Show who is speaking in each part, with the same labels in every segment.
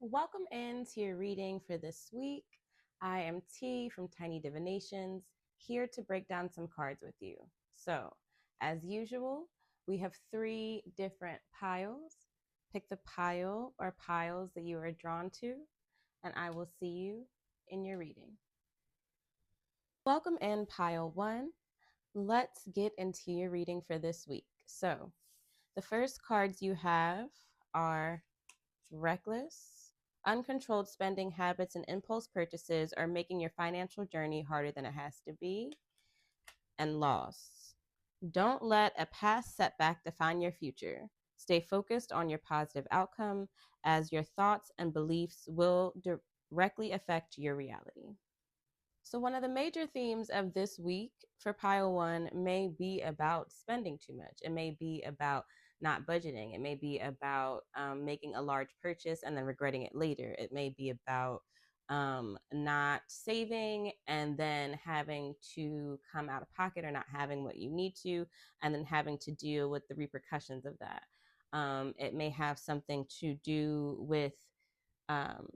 Speaker 1: Welcome into your reading for this week. I am T from Tiny Divinations, here to break down some cards with you. So, as usual, we have three different piles. Pick the pile or piles that you are drawn to, and I will see you in your reading. Welcome in pile one. Let's get into your reading for this week. So, the first cards you have are reckless. Uncontrolled spending habits and impulse purchases are making your financial journey harder than it has to be. And loss. Don't let a past setback define your future. Stay focused on your positive outcome, as your thoughts and beliefs will directly affect your reality. So, one of the major themes of this week for pile one may be about spending too much. It may be about not budgeting. It may be about making a large purchase and then regretting it later. It may be about not saving and then having to come out of pocket or not having what you need to, and then having to deal with the repercussions of that. It may have something to do with um,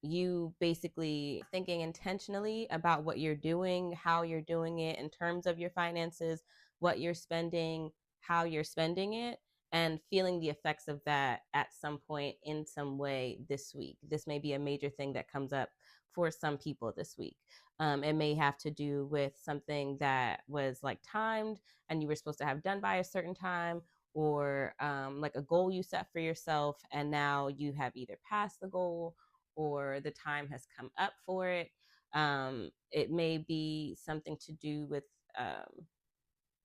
Speaker 1: you basically thinking intentionally about what you're doing, how you're doing it in terms of your finances, what you're spending, how you're spending it, and feeling the effects of that at some point in some way this week. This may be a major thing that comes up for some people this week. It may have to do with something that was like timed and you were supposed to have done by a certain time, or like a goal you set for yourself and now you have either passed the goal or the time has come up for it. It may be something to do with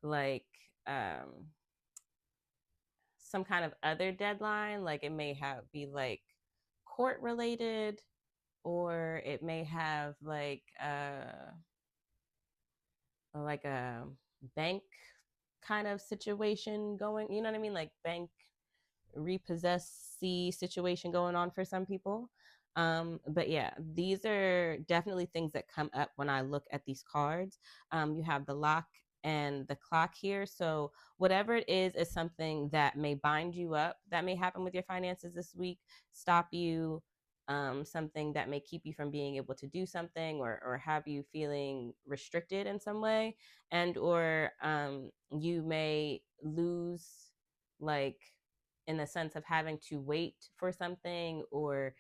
Speaker 1: like um, some kind of other deadline, like it may have be like court related, or it may have like a bank kind of situation going, you know what I mean, like bank repossessy situation going on for some people. But yeah, these are definitely things that come up when I look at these cards. You have the lock and the clock here. So whatever it is something that may bind you up, that may happen with your finances this week, stop you, something that may keep you from being able to do something, or have you feeling restricted in some way, and or you may lose, like, in the sense of having to wait for something, or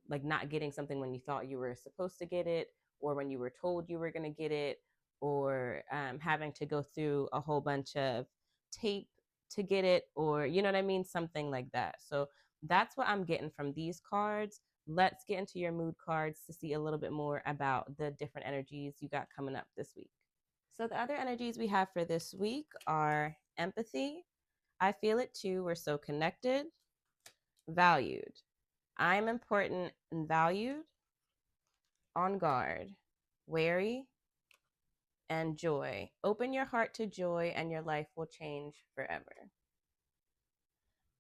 Speaker 1: like not getting something when you thought you were supposed to get it, or when you were told you were going to get it, or having to go through a whole bunch of tape to get it, or you know what I mean, something like that. So that's what I'm getting from these cards. Let's get into your mood cards to see a little bit more about the different energies you got coming up this week. So the other energies we have for this week are empathy. I feel it too. We're so connected. Valued. I'm important and valued. On guard. Wary. And joy. Open your heart to joy and your life will change forever.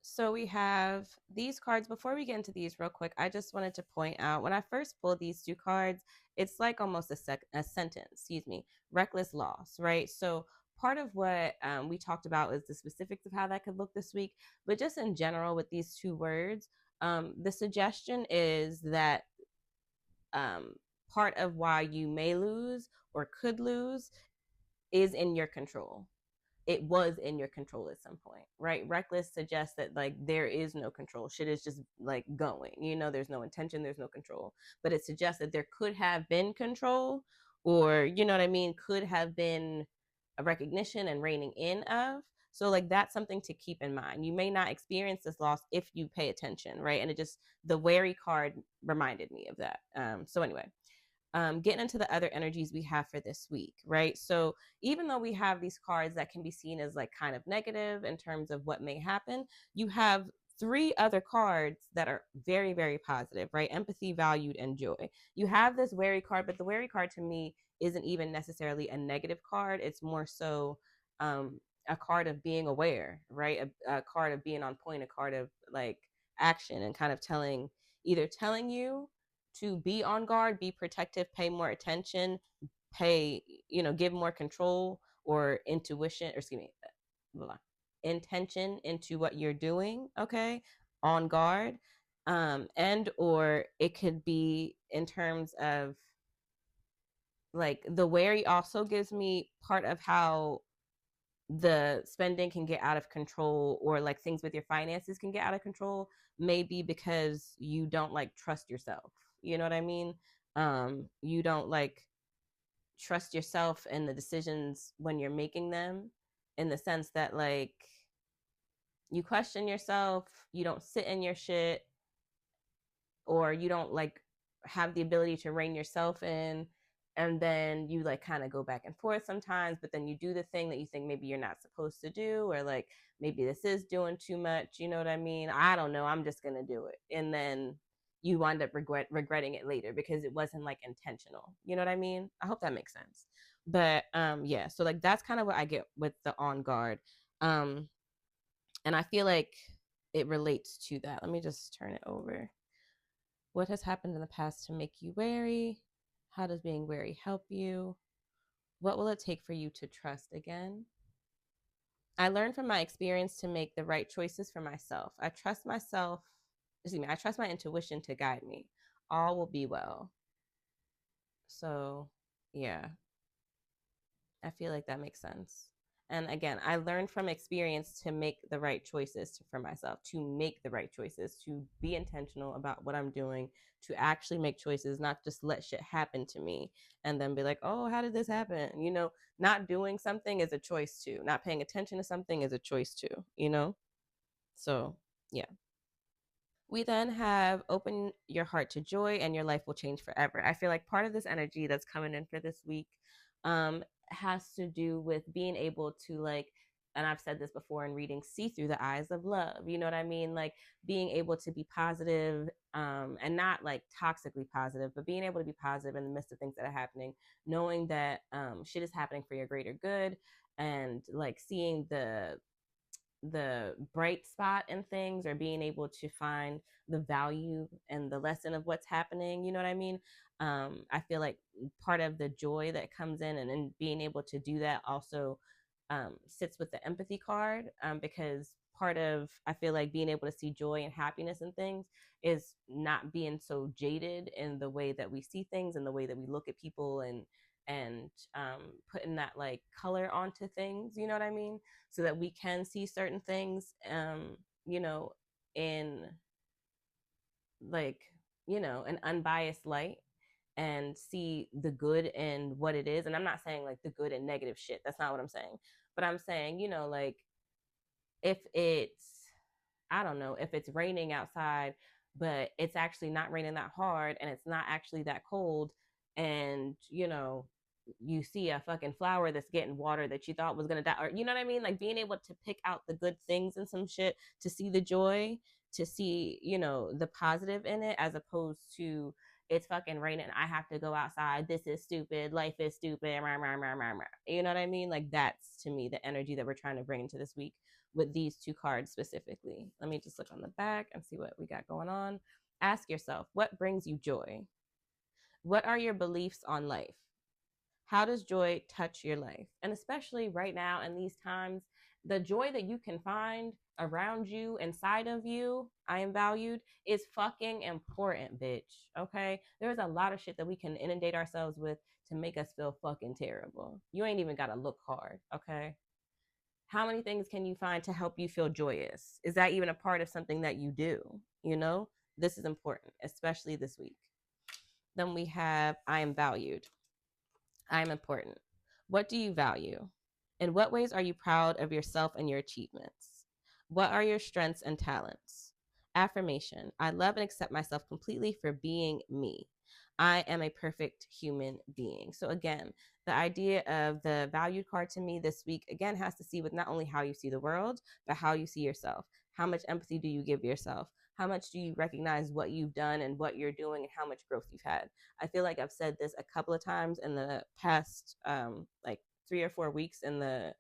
Speaker 1: So we have these cards. Before we get into these real quick, I just wanted to point out, when I first pulled these two cards, it's like almost a sentence, excuse me, reckless loss, right? So part of what we talked about is the specifics of how that could look this week, but just in general with these two words, the suggestion is that um, part of why you may lose or could lose is in your control. It was in your control at some point, right? Reckless suggests that like there is no control. Shit is just like going, there's no intention, there's no control. But it suggests that there could have been control, or you know what I mean, could have been a recognition and reining in of. So like that's something to keep in mind. You may not experience this loss if you pay attention, right? And it just, the wary card reminded me of that. So anyway, getting into the other energies we have for this week, right? So even though we have these cards that can be seen as like kind of negative in terms of what may happen, you have three other cards that are very, very positive, right? Empathy, valued, and joy. You have this wary card, but the wary card to me isn't even necessarily a negative card. It's more so a card of being aware, right? A card of being on point, a card of like action and kind of either telling you to be on guard, be protective, pay more attention, give more control or intuition, or excuse me, blah, intention into what you're doing, okay? On guard. And or it could be in terms of like the wary also gives me part of how the spending can get out of control, or like things with your finances can get out of control, maybe because you don't like trust yourself. You know what I mean? You don't like trust yourself and the decisions when you're making them, in the sense that like you question yourself, you don't sit in your shit, or you don't like have the ability to rein yourself in, and then you like kind of go back and forth sometimes, but then you do the thing that you think maybe you're not supposed to do, or like maybe this is doing too much, you know what I mean? I don't know, I'm just gonna do it, and then you wind up regretting it later because it wasn't like intentional, you know what I mean? I hope that makes sense. But yeah, so like that's kind of what I get with the on guard. um and I feel like it relates to that. Let me just turn it over. What has happened in the past to make you wary? How does being wary help you? What will it take for you to trust again? I learned from my experience to make the right choices for myself. I trust myself, excuse me, I trust my intuition to guide me. All will be well. So, yeah, I feel like that makes sense. And again, I learned from experience to make the right choices for myself, to make the right choices, to be intentional about what I'm doing, to actually make choices, not just let shit happen to me and then be like, oh, how did this happen? You know, not doing something is a choice too. Not paying attention to something is a choice too, you know? So, yeah. We then have open your heart to joy and your life will change forever. I feel like part of this energy that's coming in for this week has to do with being able to like, and I've said this before in reading, see through the eyes of love. You know what I mean? Like being able to be positive, and not like toxically positive, but being able to be positive in the midst of things that are happening, knowing that shit is happening for your greater good, and like seeing the bright spot in things, or being able to find the value and the lesson of what's happening, you know what I mean? I feel like part of the joy that comes in, and being able to do that also sits with the empathy card, because part of, I feel like, being able to see joy and happiness in things is not being so jaded in the way that we see things and the way that we look at people, and putting that like color onto things, you know what I mean? So that we can see certain things, you know, in like, you know, an unbiased light, and see the good in what it is. And I'm not saying like the good and negative shit. That's not what I'm saying. But I'm saying, you know, like if it's, I don't know, if it's raining outside, but it's actually not raining that hard and it's not actually that cold, and you know, you see a fucking flower that's getting water that you thought was gonna die, or you know what I mean? Like being able to pick out the good things in some shit, to see the joy, to see, you know, the positive in it, as opposed to it's fucking raining, I have to go outside, this is stupid, life is stupid, rah, rah, rah, rah, rah. You know what I mean? Like that's to me the energy that we're trying to bring into this week with these two cards specifically. Let me just look on the back and see what we got going on. Ask yourself, what brings you joy? What are your beliefs on life? How does joy touch your life? And especially right now in these times, the joy that you can find around you, inside of you, I am valued, is fucking important, bitch. Okay? There's a lot of shit that we can inundate ourselves with to make us feel fucking terrible. You ain't even got to look hard. Okay? How many things can you find to help you feel joyous? Is that even a part of something that you do? You know, this is important, especially this week. Then we have I am valued. I am important. What do you value? In what ways are you proud of yourself and your achievements? What are your strengths and talents? Affirmation. I love and accept myself completely for being me. I am a perfect human being. So, again, the idea of the valued card to me this week, again, has to see with not only how you see the world, but how you see yourself. How much empathy do you give yourself? How much do you recognize what you've done and what you're doing and how much growth you've had? I feel like I've said this a couple of times in the past, like 3 or 4 weeks in the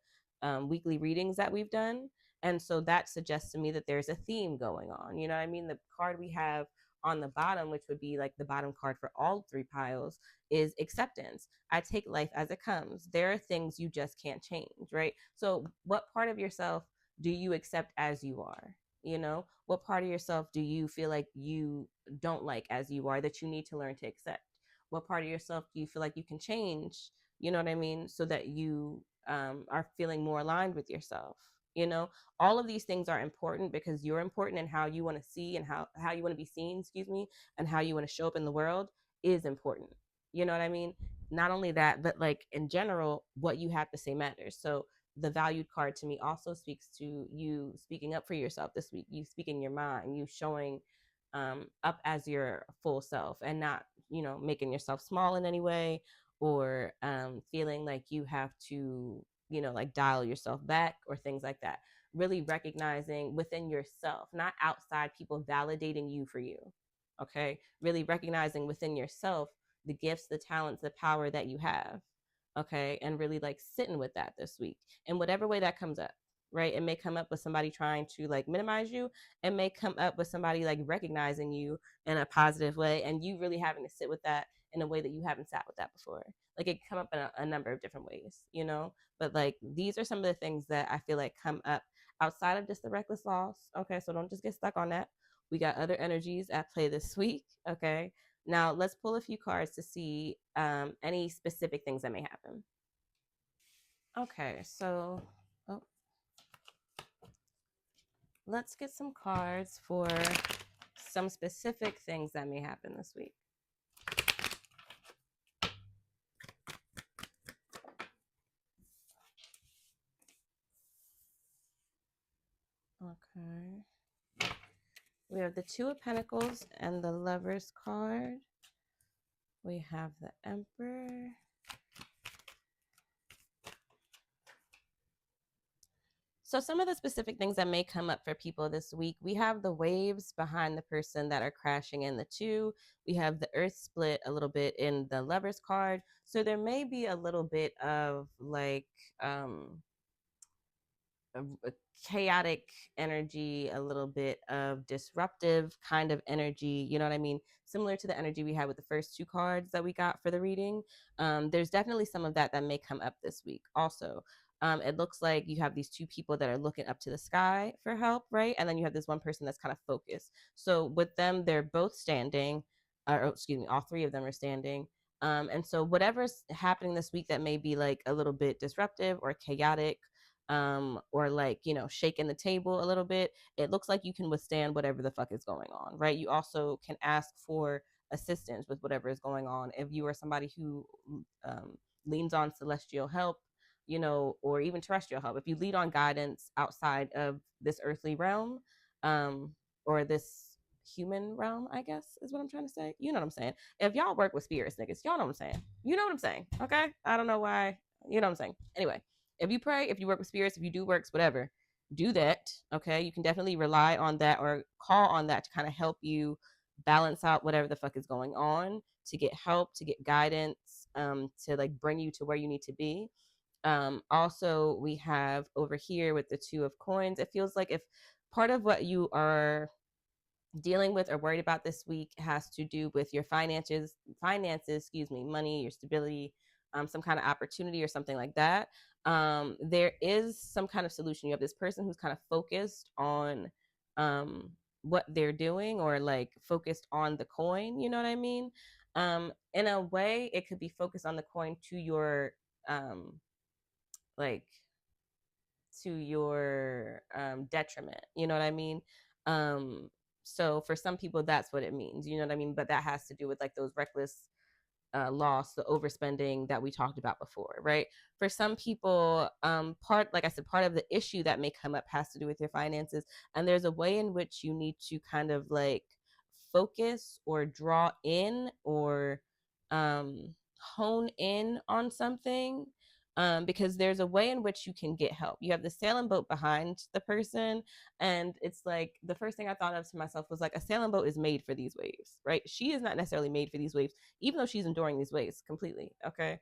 Speaker 1: weekly readings that we've done. And so that suggests to me that there's a theme going on. You know what I mean? The card we have on the bottom, which would be like the bottom card for all three piles, is acceptance. I take life as it comes. There are things you just can't change, right? So, what part of yourself do you accept as you are? You know, what part of yourself do you feel like you don't like as you are, that you need to learn to accept? What part of yourself do you feel like you can change, you know what I mean, so that you are feeling more aligned with yourself? You know, all of these things are important because you're important, and how you want to see and how you want to be seen, excuse me, and how you want to show up in the world is important. You know what I mean? Not only that, but like in general, what you have to say matters. So the valued card to me also speaks to you speaking up for yourself this week, you speaking your mind, you showing up as your full self, and not, you know, making yourself small in any way, or feeling like you have to, you know, like dial yourself back or things like that. Really recognizing within yourself, not outside people validating you for you. Okay. Really recognizing within yourself the gifts, the talents, the power that you have. Okay. And really like sitting with that this week in whatever way that comes up. Right. It may come up with somebody trying to like minimize you. It may come up with somebody like recognizing you in a positive way, and you really having to sit with that in a way that you haven't sat with that before. Like it come up in a number of different ways, you know? But like these are some of the things that I feel like come up outside of just the reckless loss. Okay. So don't just get stuck on that. We got other energies at play this week. Okay. Now let's pull a few cards to see any specific things that may happen. Okay, so oh, let's get some cards for some specific things that may happen this week. Okay. We have the Two of Pentacles and the Lover's card. We have the Emperor. So some of the specific things that may come up for people this week, we have the waves behind the person that are crashing in the two. We have the earth split a little bit in the Lover's card. So there may be a little bit of like a chaotic energy, a little bit of disruptive kind of energy. You know what I mean? Similar to the energy we had with the first two cards that we got for the reading. There's definitely some of that that may come up this week. Also, it looks like you have these two people that are looking up to the sky for help, right? And then you have this one person that's kind of focused. So with them, they're both standing, or excuse me, all three of them are standing. And so whatever's happening this week that may be like a little bit disruptive or chaotic, or like, you know, shaking the table a little bit, it looks like you can withstand whatever the fuck is going on, right? You also can ask for assistance with whatever is going on. If you are somebody who leans on celestial help, you know, or even terrestrial help, if you lead on guidance outside of this earthly realm, um, or this human realm, I guess is what I'm trying to say. You know what I'm saying? If y'all work with spirits, niggas, y'all know what I'm saying. You know what I'm saying? Okay. I don't know why. You know what I'm saying? Anyway, if you pray, if you work with spirits, if you do works, whatever, do that. Okay. You can definitely rely on that or call on that to kind of help you balance out whatever the fuck is going on, to get help, to get guidance, to like bring you to where you need to be. Also, we have over here with the Two of Coins, it feels like if part of what you are dealing with or worried about this week has to do with your finances, excuse me, money, your stability, some kind of opportunity or something like that. There is some kind of solution. You have this person who's kind of focused on um, what they're doing, or like focused on the coin. You know what I mean? In a way, it could be focused on the coin to your um, like to your detriment. You know what I mean? Um, so for some people, that's what it means. You know what I mean? But that has to do with like those reckless loss, the overspending that we talked about before, right? For some people, like I said, part of the issue that may come up has to do with your finances, and there's a way in which you need to kind of like focus or draw in or hone in on something, because there's a way in which you can get help. You have the sailing boat behind the person, and it's like the first thing I thought of to myself was like a sailing boat is made for these waves, right? She is not necessarily made for these waves, even though she's enduring these waves completely. Okay.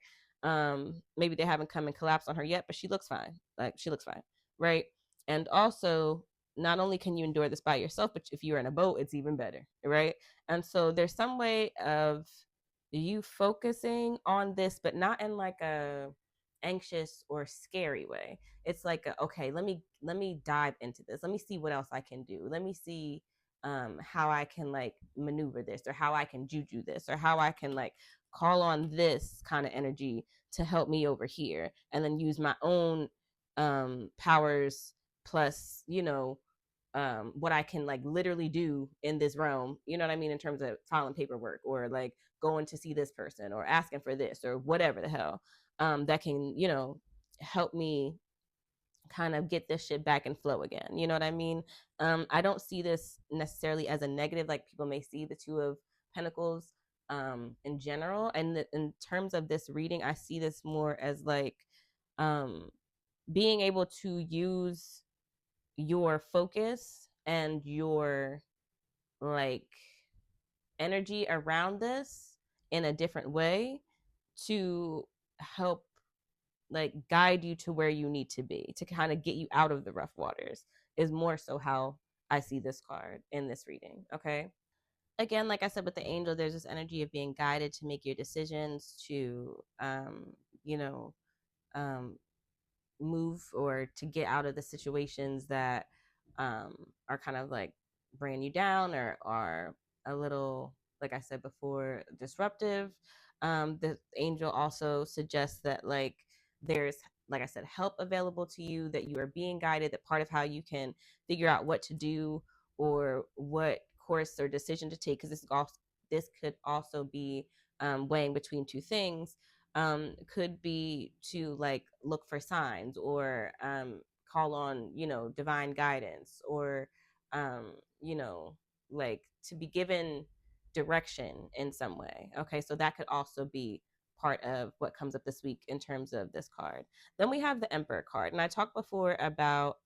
Speaker 1: Maybe they haven't come and collapsed on her yet, but she looks fine. Like she looks fine, right? And also, not only can you endure this by yourself, but if you're in a boat, it's even better, right? And so there's some way of you focusing on this, but not in like a anxious or scary way. It's like okay, let me dive into this, let me see what else I can do, let me see how I can like maneuver this, or how I can juju this, or how I can like call on this kind of energy to help me over here, and then use my own powers plus what I can like literally do in this realm, you know what I mean, in terms of filing paperwork, or like going to see this person, or asking for this, or whatever the hell, that can, help me kind of get this shit back and flow again. You know what I mean? I don't see this necessarily as a negative, like people may see the Two of Pentacles in general. And in terms of this reading, I see this more as like um, being able to use your focus and your like energy around this in a different way to help like guide you to where you need to be, to kind of get you out of the rough waters, is more so how I see this card in this reading. Okay, again, like I said, with the angel, there's this energy of being guided to make your decisions, to you know um move or to get out of the situations that are kind of like bringing you down, or are a little, like I said before, disruptive. The angel also suggests that like there's, like I said, help available to you, that you are being guided, that part of how you can figure out what to do or what course or decision to take, because this could also be weighing between two things, could be to like look for signs, or call on divine guidance, or um, you know like to be given direction in some way. Okay, so that could also be part of what comes up this week in terms of this card. Then we have the Emperor card, and I talked before about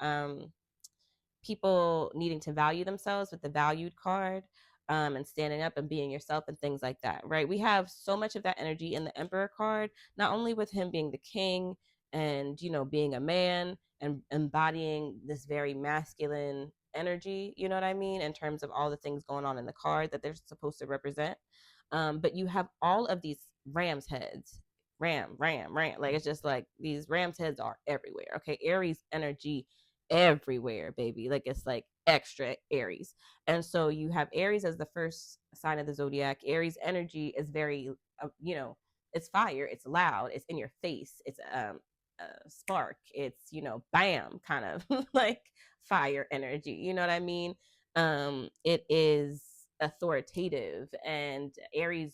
Speaker 1: people needing to value themselves with the valued card, and standing up and being yourself and things like that, right? We have so much of that energy in the Emperor card, not only with him being the king and, being a man and embodying this very masculine energy, you know what I mean, in terms of all the things going on in the card that they're supposed to represent. But you have all of these ram's heads, ram. Like it's just like these ram's heads are everywhere. Okay, Aries energy everywhere, baby. Like it's like extra Aries. And so you have Aries as the first sign of the zodiac. Aries energy is very, it's fire, it's loud, it's in your face, it's spark, it's bam, kind of like fire energy. You know what I mean? It is authoritative, and Aries,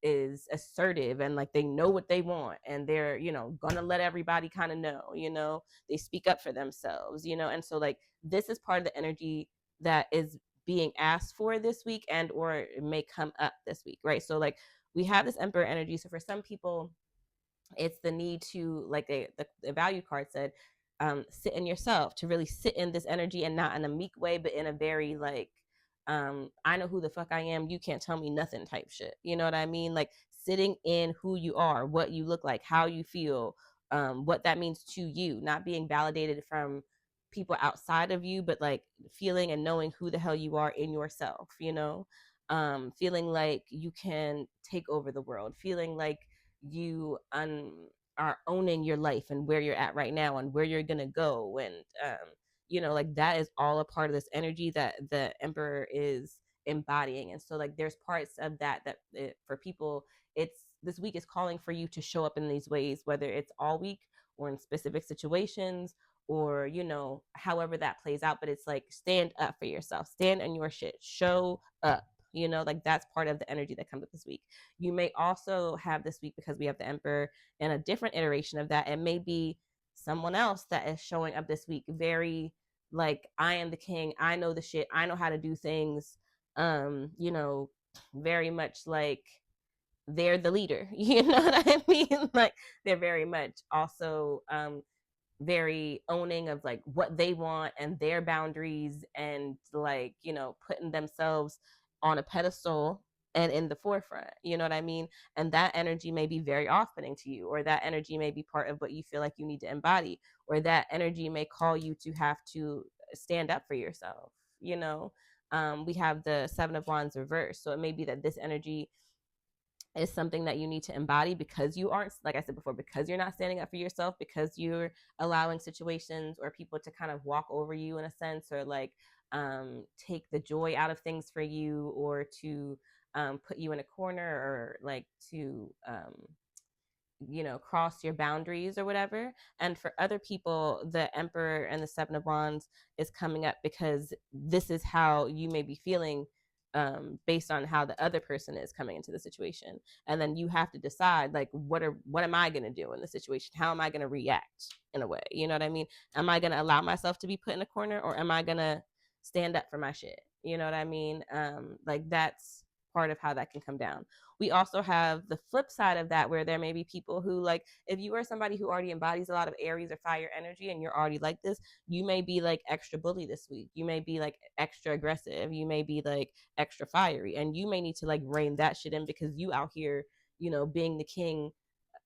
Speaker 1: is assertive, and like they know what they want, and they're gonna let everybody kind of know, they speak up for themselves, and so like this is part of the energy that is being asked for this week, and or it may come up this week, right? So like we have this Emperor energy. So for some people, it's the need to, like the value card said, sit in yourself, to really sit in this energy, and not in a meek way, but in a very like I know who the fuck I am, you can't tell me nothing type shit. You know what I mean? Like sitting in who you are, what you look like, how you feel, what that means to you, not being validated from people outside of you, but like feeling and knowing who the hell you are in yourself, feeling like you can take over the world, feeling like you are owning your life and where you're at right now and where you're gonna go, and like that is all a part of this energy that the Emperor is embodying. And so like there's parts of that for people, it's this week is calling for you to show up in these ways, whether it's all week or in specific situations, or however that plays out. But it's like stand up for yourself, stand in your shit, show up, like that's part of the energy that comes up this week. You may also have this week, because we have the Emperor and a different iteration of that, it may be someone else that is showing up this week very like, I am the king, I know the shit, I know how to do things, very much like they're the leader. You know what I mean? Like they're very much also very owning of like what they want and their boundaries, and like putting themselves on a pedestal and in the forefront. You know what I mean? And that energy may be very off-putting to you, or that energy may be part of what you feel like you need to embody, or that energy may call you to have to stand up for yourself. We have the Seven of Wands reversed, so it may be that this energy is something that you need to embody, because you aren't, like I said before, because you're not standing up for yourself, because you're allowing situations or people to kind of walk over you in a sense, or like take the joy out of things for you, or to put you in a corner, or like to cross your boundaries or whatever. And for other people, the Emperor and the Seven of Wands is coming up because this is how you may be feeling, based on how the other person is coming into the situation. And then you have to decide, like, what am I going to do in the situation? How am I going to react, in a way? You know what I mean? Am I going to allow myself to be put in a corner, or am I going to stand up for my shit? You know what I mean? Like, that's part of how that can come down. We also have the flip side of that, where there may be people who, like, if you are somebody who already embodies a lot of Aries or fire energy, and you're already like this, you may be like extra bully this week. You may be like extra aggressive. You may be like extra fiery, and you may need to like rein that shit in, because you out here, being the king,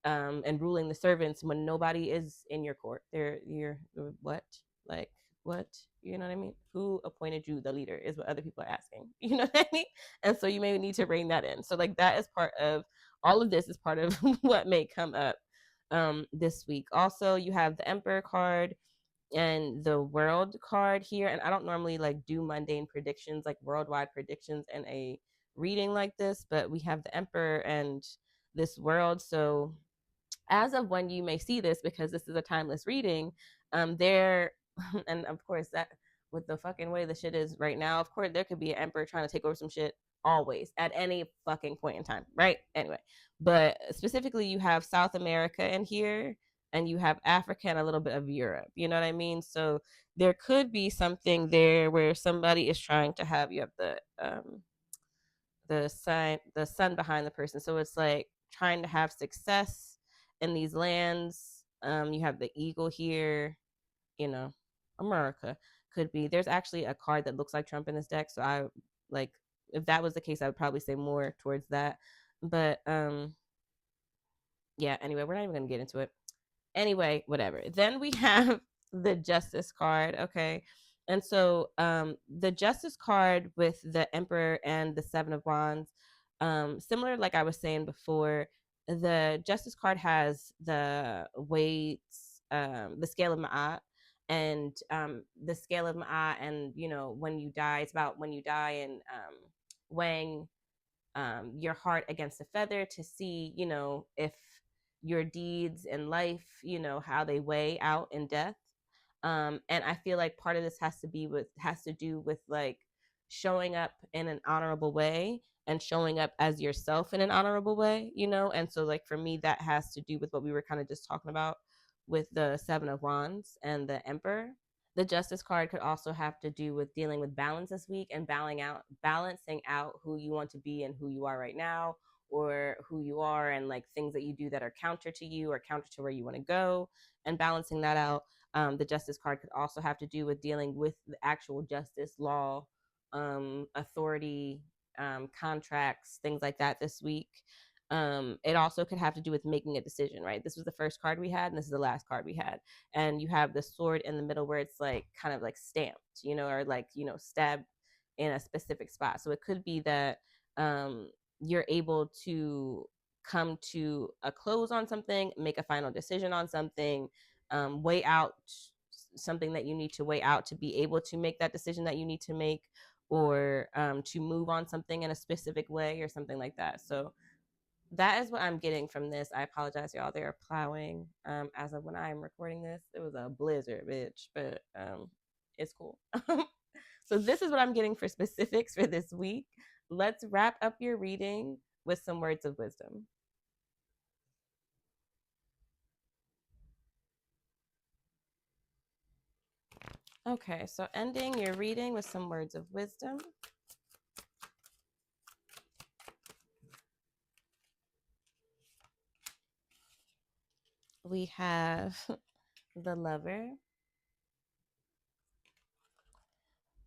Speaker 1: and ruling the servants when nobody is in your court. You're what? Like, what? You know what I mean? Who appointed you the leader is what other people are asking. You know what I mean? And so you may need to rein that in. So like that is part of all of this, is part of what may come up this week. Also, you have the Emperor card and the World card here. And I don't normally like do mundane predictions, like worldwide predictions, in a reading like this, but we have the Emperor and this World. So as of when you may see this, because this is a timeless reading, there, and of course, that with the fucking way the shit is right now, of course there could be an emperor trying to take over some shit always, at any fucking point in time, right? Anyway, but specifically, you have South America in here, and you have Africa, and a little bit of Europe. You know what I mean? So there could be something there where somebody is trying to have, you have the sun behind the person, so it's like trying to have success in these lands. You have the eagle here, you know America. Could be, there's actually a card that looks like Trump in this deck, so I like, if that was the case, I would probably say more towards that. But yeah, anyway, we're not even gonna get into it. Anyway, whatever. Then we have the Justice card. Okay. And so the Justice card with the Emperor and the Seven of Wands, similar, like I was saying before, the Justice card has the weights, the scale of Ma'at, and the scale of Ma'at, and when you die, it's about when you die, and weighing your heart against a feather to see, if your deeds in life, how they weigh out in death. And I feel like part of this has to do with like showing up in an honorable way, and showing up as yourself in an honorable way, and so like for me, that has to do with what we were kind of just talking about with the Seven of Wands and the Emperor. The Justice card could also have to do with dealing with balance this week, and balancing out who you want to be and who you are right now, or who you are and like things that you do that are counter to you or counter to where you want to go, and balancing that out. The Justice card could also have to do with dealing with the actual justice, law, authority, contracts, things like that this week. It also could have to do with making a decision, right? This was the first card we had, and this is the last card we had. And you have the sword in the middle, where it's like kind of like stamped, or like, stabbed in a specific spot. So it could be that you're able to come to a close on something, make a final decision on something, weigh out something that you need to weigh out to be able to make that decision that you need to make, or to move on something in a specific way, or something like that. So that is what I'm getting from this. I apologize, y'all. They are plowing. As of when I'm recording this, it was a blizzard, bitch, but it's cool. So this is what I'm getting for specifics for this week. Let's wrap up your reading with some words of wisdom. Okay, so ending your reading with some words of wisdom. We have the Lover.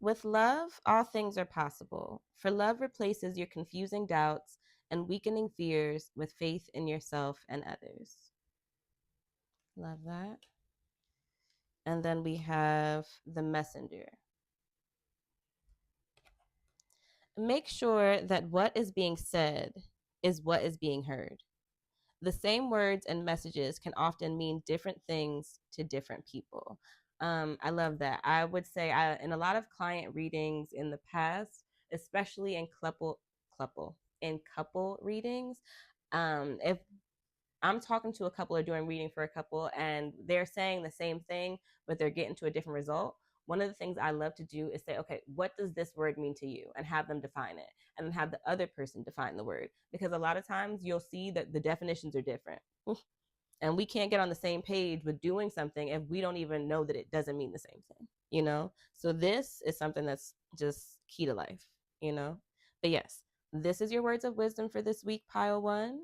Speaker 1: With love, all things are possible, for love replaces your confusing doubts and weakening fears with faith in yourself and others. Love that. And then we have the Messenger. Make sure that what is being said is what is being heard. The same words and messages can often mean different things to different people. I love that. I would say in a lot of client readings in the past, especially in couple readings, if I'm talking to a couple or doing reading for a couple and they're saying the same thing, but they're getting to a different result. One of the things I love to do is say, okay, what does this word mean to you? And have them define it and then have the other person define the word. Because a lot of times you'll see that the definitions are different. And we can't get on the same page with doing something if we don't even know that it doesn't mean the same thing, you know? So this is something that's just key to life, you know? But yes, this is your words of wisdom for this week, pile one.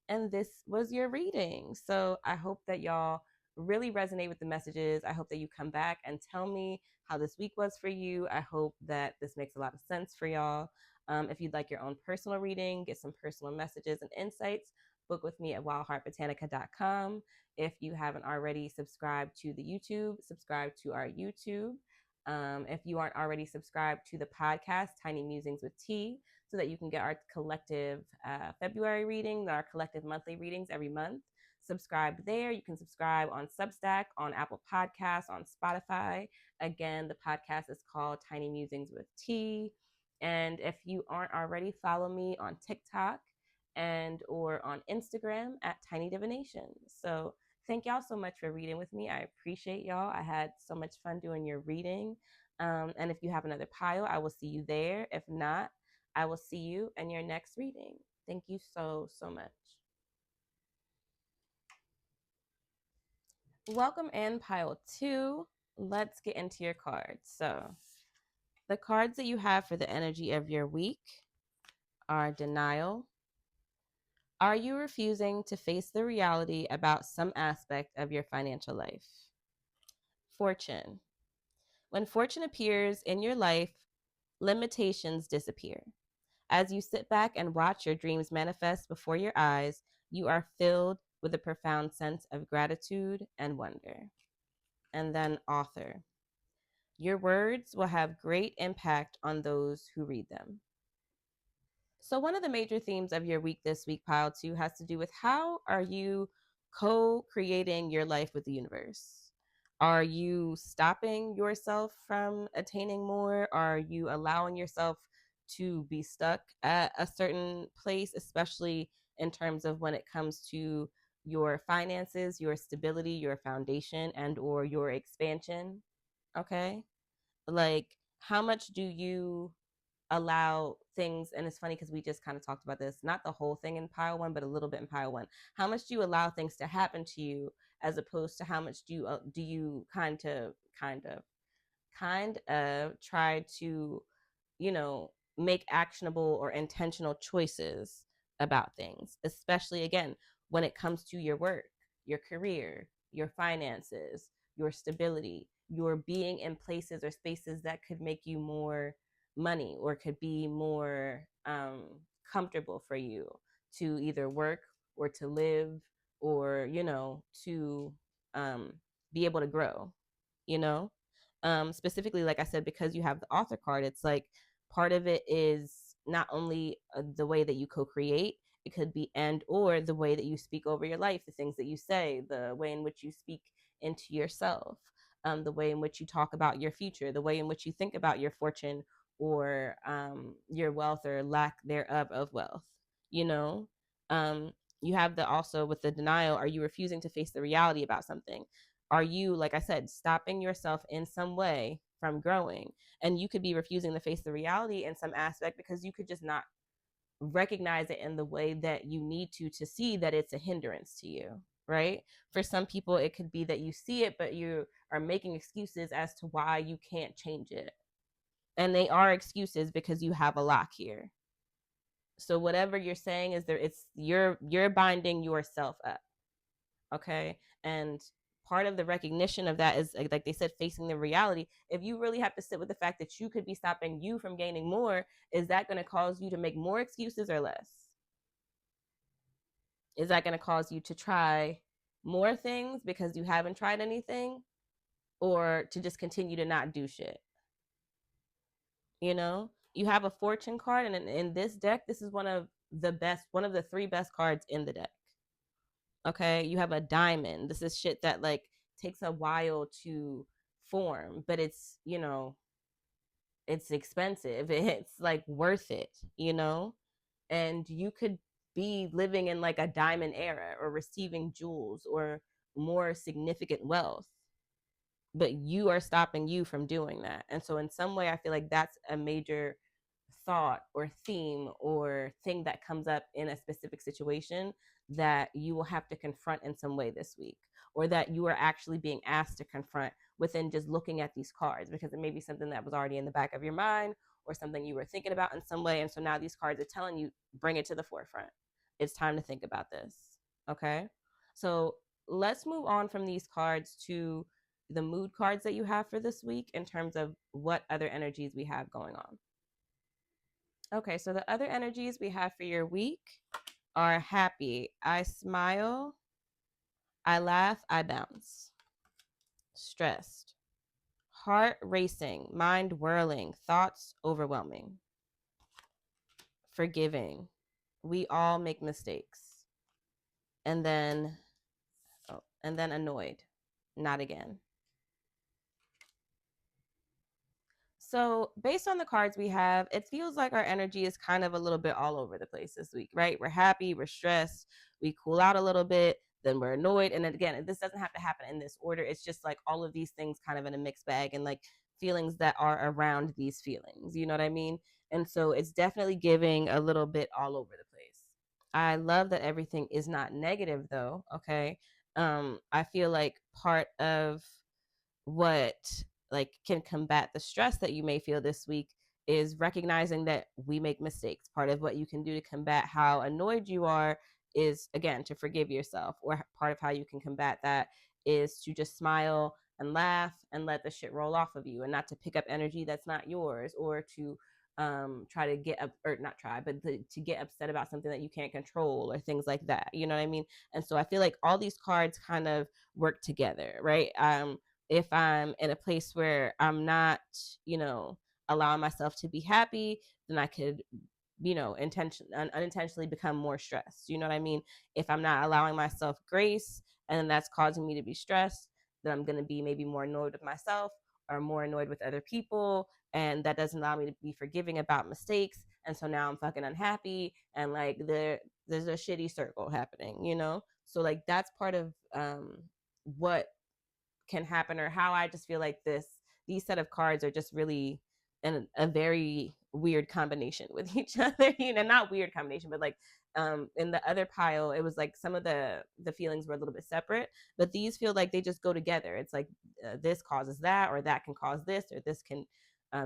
Speaker 1: And this was your reading. So I hope that y'all really resonate with the messages. I hope that you come back and tell me how this week was for you. I hope that this makes a lot of sense for y'all. If you'd like your own personal reading, get some personal messages and insights, book with me at wildheartbotanica.com. If you haven't already subscribed to the YouTube, subscribe to our YouTube. If you aren't already subscribed to the podcast, Tiny Musings with T, so that you can get our collective February readings, our collective monthly readings every month. Subscribe there. You can subscribe on Substack, on Apple Podcasts, on Spotify. Again, the podcast is called Tiny Musings with T. And if you aren't already, follow me on TikTok and or on Instagram at Tiny Divination. So thank y'all so much for reading with me. I appreciate y'all. I had so much fun doing your reading. And if you have another pile, I will see you there. If not, I will see you in your next reading. Thank you so, so much. Welcome in pile two. Let's get into your cards. So the cards that you have for the energy of your week are denial. Are you refusing to face the reality about some aspect of your financial life? Fortune. When fortune appears in your life, limitations disappear. As you sit back and watch your dreams manifest before your eyes, you are filled with a profound sense of gratitude and wonder. And then author. Your words will have great impact on those who read them. So one of the major themes of your week this week, pile two, has to do with how are you co-creating your life with the universe? Are you stopping yourself from attaining more? Are you allowing yourself to be stuck at a certain place, especially in terms of when it comes to your finances, your stability, your foundation, and or your expansion? Okay. Like, how much do you allow things, and it's funny because we just kind of talked about this, not the whole thing in pile one, but a little bit in pile one. How much do you allow things to happen to you, as opposed to how much do you kind of try to, you know, make actionable or intentional choices about things, especially again when it comes to your work, your career, your finances, your stability, your being in places or spaces that could make you more money or could be more comfortable for you to either work or to live or, you know, to um, be able to grow, you know? Specifically, like I said, because you have the author card, it's like part of it is not only the way that you co-create, it could be and or the way that you speak over your life, the things that you say, the way in which you speak into yourself, the way in which you talk about your future, the way in which you think about your fortune or your wealth or lack thereof of wealth, you know. You have the also with the denial, are you refusing to face the reality about something? Are you, like I said, stopping yourself in some way from growing? And you could be refusing to face the reality in some aspect because you could just not recognize it in the way that you need to see that it's a hindrance to you, right? For some people, it could be that you see it, but you are making excuses as to why you can't change it. And they are excuses because you have a lock here. So whatever you're saying is there, it's you're binding yourself up. Okay. And part of the recognition of that is, like they said, facing the reality. If you really have to sit with the fact that you could be stopping you from gaining more, is that going to cause you to make more excuses or less? Is that going to cause you to try more things because you haven't tried anything, or to just continue to not do shit? You know, You have a fortune card, and in this deck, this is one of the three best cards in the deck. Okay, you have a diamond. This is shit that like takes a while to form, but it's, it's expensive. It's like worth it, and you could be living in like a diamond era or receiving jewels or more significant wealth, but you are stopping you from doing that. And so in some way I feel like that's a major thought or theme or thing that comes up in a specific situation that you will have to confront in some way this week, or that you are actually being asked to confront within just looking at these cards, because it may be something that was already in the back of your mind or something you were thinking about in some way. And so now these cards are telling you, bring it to the forefront. It's time to think about this. Okay, so let's move on from these cards to the mood cards that you have for this week in terms of what other energies we have going on. Okay, so the other energies we have for your week are happy, I smile, I laugh, I bounce. Stressed, heart racing, mind whirling, thoughts overwhelming. Forgiving, we all make mistakes. And then, annoyed, not again. So, based on the cards we have, it feels like our energy is kind of a little bit all over the place this week, right? We're happy, we're stressed, we cool out a little bit, then we're annoyed. And then again, this doesn't have to happen in this order. It's just like all of these things kind of in a mixed bag, and like feelings that are around these feelings. You know what I mean? And so it's definitely giving a little bit all over the place. I love that everything is not negative though. Okay. I feel like part of what like can combat the stress that you may feel this week is recognizing that we make mistakes. Part of what you can do to combat how annoyed you are is, again, to forgive yourself, or part of how you can combat that is to just smile and laugh and let the shit roll off of you, and not to pick up energy that's not yours, or to try to get up, or not try, but to get upset about something that you can't control or things like that. You know what I mean? And so I feel like all these cards kind of work together, right? If I'm in a place where I'm not, allowing myself to be happy, then I could, unintentionally become more stressed. You know what I mean? If I'm not allowing myself grace, and then that's causing me to be stressed, then I'm going to be maybe more annoyed with myself or more annoyed with other people. And that doesn't allow me to be forgiving about mistakes. And so now I'm fucking unhappy, and like there's a shitty circle happening, So like that's part of what can happen, or how I just feel like these set of cards are just really in a very weird combination with each other. Not weird combination, but like in the other pile it was like some of the feelings were a little bit separate, but these feel like they just go together. It's like this causes that, or that can cause this, or this can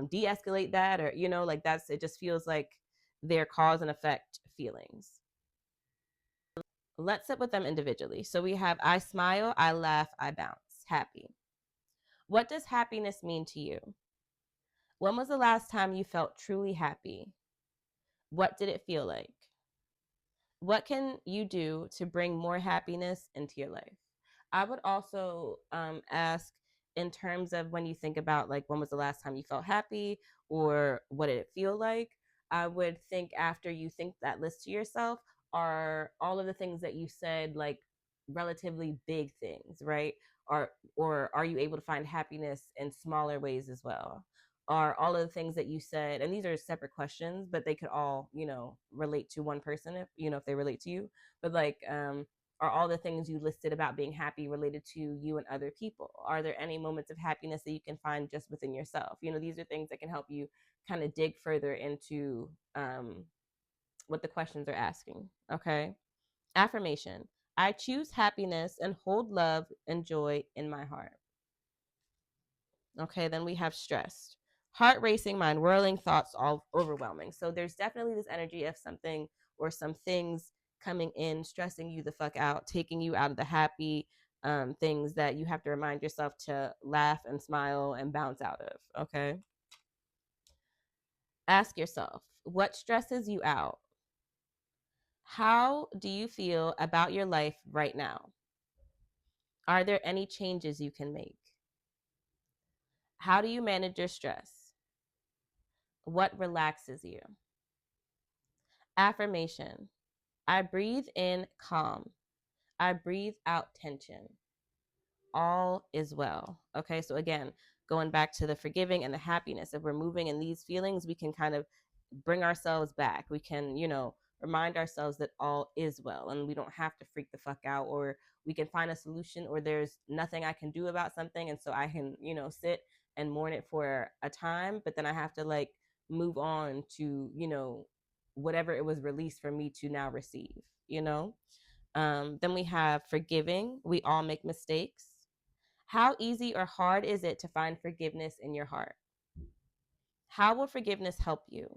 Speaker 1: de-escalate that, or like that's, it just feels like they're cause and effect feelings. Let's sit with them individually. So we have I smile, I laugh, I bounce. Happy. What does happiness mean to you? When was the last time you felt truly happy? What did it feel like? What can you do to bring more happiness into your life? I would also ask, in terms of when you think about like when was the last time you felt happy, or what did it feel like? I would think, after you think that list to yourself, are all of the things that you said like relatively big things, right? Or are you able to find happiness in smaller ways as well? Are all of the things that you said, and these are separate questions, but they could all, relate to one person, if they relate to you, but like are all the things you listed about being happy related to you and other people? Are there any moments of happiness that you can find just within yourself? These are things that can help you kind of dig further into what the questions are asking. Okay. Affirmation: I choose happiness and hold love and joy in my heart. Okay, then we have stressed. Heart racing, mind whirling, thoughts all overwhelming. So there's definitely this energy of something or some things coming in, stressing you the fuck out, taking you out of the happy things that you have to remind yourself to laugh and smile and bounce out of. Okay. Ask yourself, what stresses you out? How do you feel about your life right now? Are there any changes you can make? How do you manage your stress? What relaxes you? Affirmation. I breathe in calm. I breathe out tension. All is well. Okay, so again, going back to the forgiving and the happiness, if we're moving in these feelings, we can kind of bring ourselves back. We can, remind ourselves that all is well and we don't have to freak the fuck out, or we can find a solution, or there's nothing I can do about something. And so I can, sit and mourn it for a time, but then I have to like move on to, whatever it was released for me to now receive, you know? Then we have forgiving. We all make mistakes. How easy or hard is it to find forgiveness in your heart? How will forgiveness help you?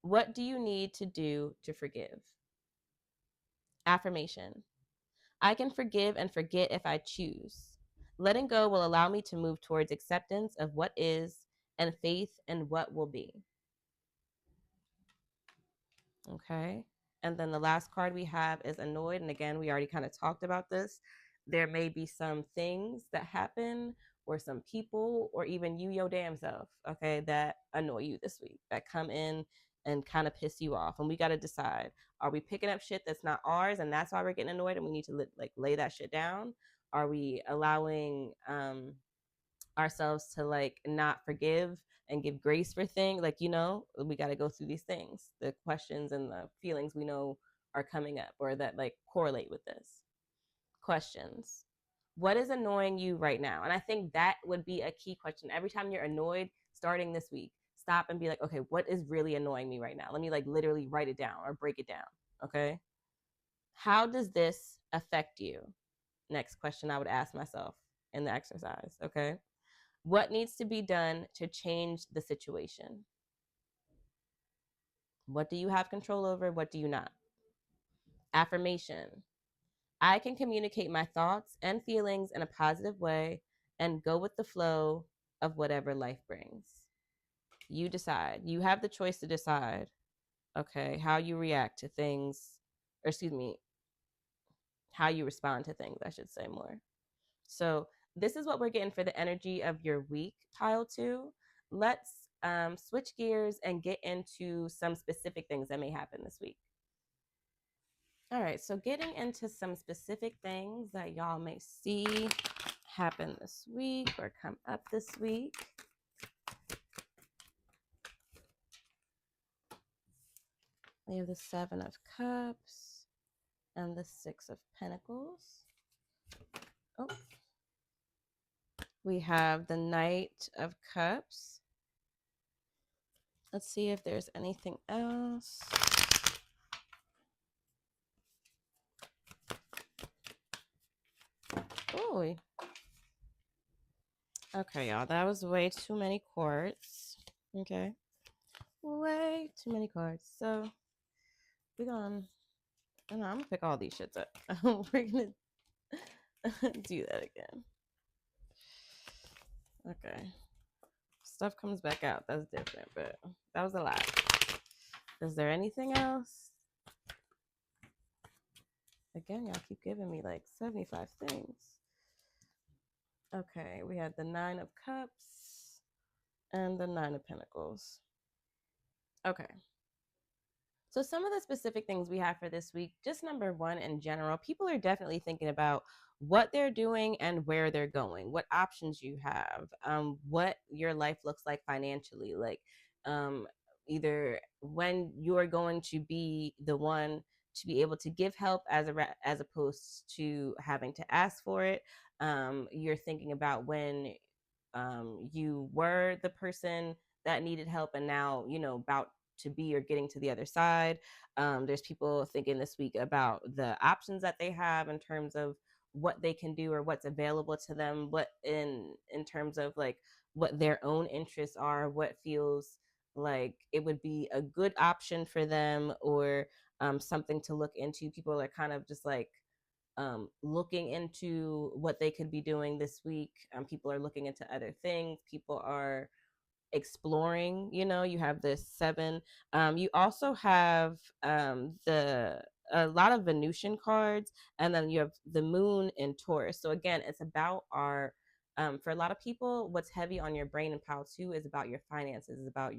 Speaker 1: What do you need to do to forgive? Affirmation. I can forgive and forget if I choose. Letting go will allow me to move towards acceptance of what is and faith in what will be. Okay. And then the last card we have is annoyed. And again, we already kind of talked about this. There may be some things that happen, or some people, or even you, your damn self, okay, that annoy you this week, that come in and kind of piss you off. And we got to decide, are we picking up shit that's not ours and that's why we're getting annoyed and we need to lay that shit down? Are we allowing ourselves to like not forgive and give grace for things? Like, we got to go through these things, the questions and the feelings we know are coming up or that like correlate with this. Questions. What is annoying you right now? And I think that would be a key question. Every time you're annoyed, starting this week, stop and be like, okay, what is really annoying me right now? Let me like literally write it down or break it down. Okay. How does this affect you? Next question I would ask myself in the exercise. Okay. What needs to be done to change the situation? What do you have control over? What do you not? Affirmation. I can communicate my thoughts and feelings in a positive way and go with the flow of whatever life brings. You decide. You have the choice to decide, okay, how you react to things, or excuse me, how you respond to things, I should say more. So, this is what we're getting for the energy of your week, pile two. Let's switch gears and get into some specific things that may happen this week. All right, so getting into some specific things that y'all may see happen this week or come up this week. We have the Seven of Cups and the Six of Pentacles. Oh. We have the Knight of Cups. Let's see if there's anything else. Oh. Okay, y'all. That was way too many cards. Okay. Way too many cards. So we're going to, I'm going to pick all these shits up. We're going to do that again. Okay. Stuff comes back out. That's different, but that was a lot. Is there anything else? Again, y'all keep giving me like 75 things. Okay, we had the Nine of Cups and the Nine of Pentacles. Okay. So some of the specific things we have for this week, just number one, in general, people are definitely thinking about what they're doing and where they're going, what options you have, what your life looks like financially, like either when you're going to be the one to be able to give help as opposed to having to ask for it. You're thinking about when you were the person that needed help and now, about to be or getting to the other side. There's people thinking this week about the options that they have in terms of what they can do or what's available to them, what in terms of like what their own interests are, what feels like it would be a good option for them, or something to look into. People are kind of just like looking into what they could be doing this week. People are looking into other things. People are exploring. You have this seven. You also have the a lot of Venusian cards, and then you have the moon in Taurus. So again, it's about our For a lot of people, what's heavy on your brain and pile two is about your finances, is about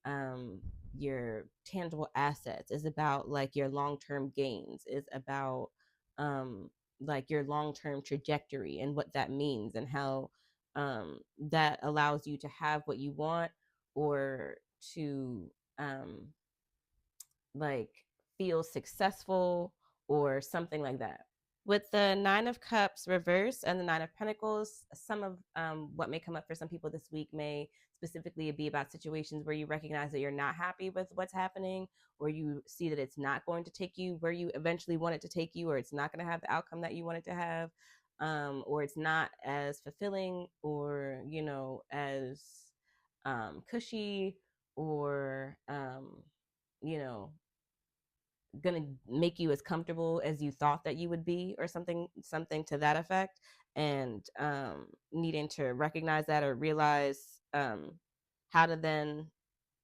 Speaker 1: um, your tangible assets, is about like your long term gains, is about um, like your long term trajectory and what that means and how that allows you to have what you want or to um, like feel successful or something like that. With the Nine of Cups reversed and the Nine of Pentacles, some of what may come up for some people this week may specifically be about situations where you recognize that you're not happy with what's happening, or you see that it's not going to take you where you eventually want it to take you, or it's not going to have the outcome that you want it to have, or it's not as fulfilling or, as cushy or, you know, gonna make you as comfortable as you thought that you would be, or something to that effect. And needing to recognize that or realize how to then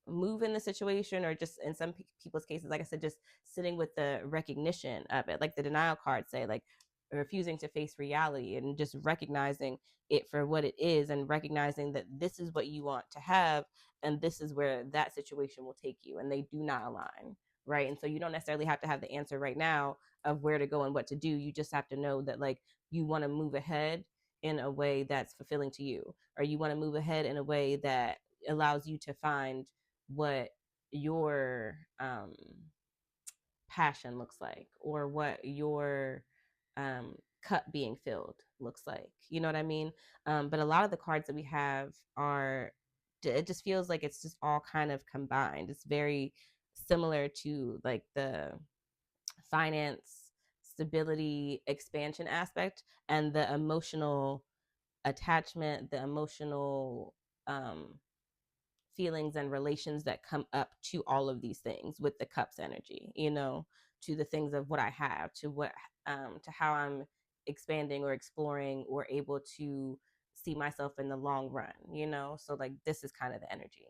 Speaker 1: move in the situation, or just in some people's cases, like I said, just sitting with the recognition of it, like the denial cards say, like refusing to face reality and just recognizing it for what it is, and recognizing that this is what you want to have, and this is where that situation will take you, and they do not align, right? And so you don't necessarily have to have the answer right now of where to go and what to do. You just have to know that, like, you want to move ahead in a way that's fulfilling to you, or you want to move ahead in a way that allows you to find what your passion looks like, or what your cup being filled looks like. You know what I mean? But a lot of the cards that we have are, it just feels like it's just all kind of combined. It's very similar to like the finance, stability, expansion aspect, and the emotional attachment, the emotional feelings and relations that come up to all of these things with the cups energy, to the things of what I have, to what to how I'm expanding or exploring or able to see myself in the long run, so like this is kind of the energy.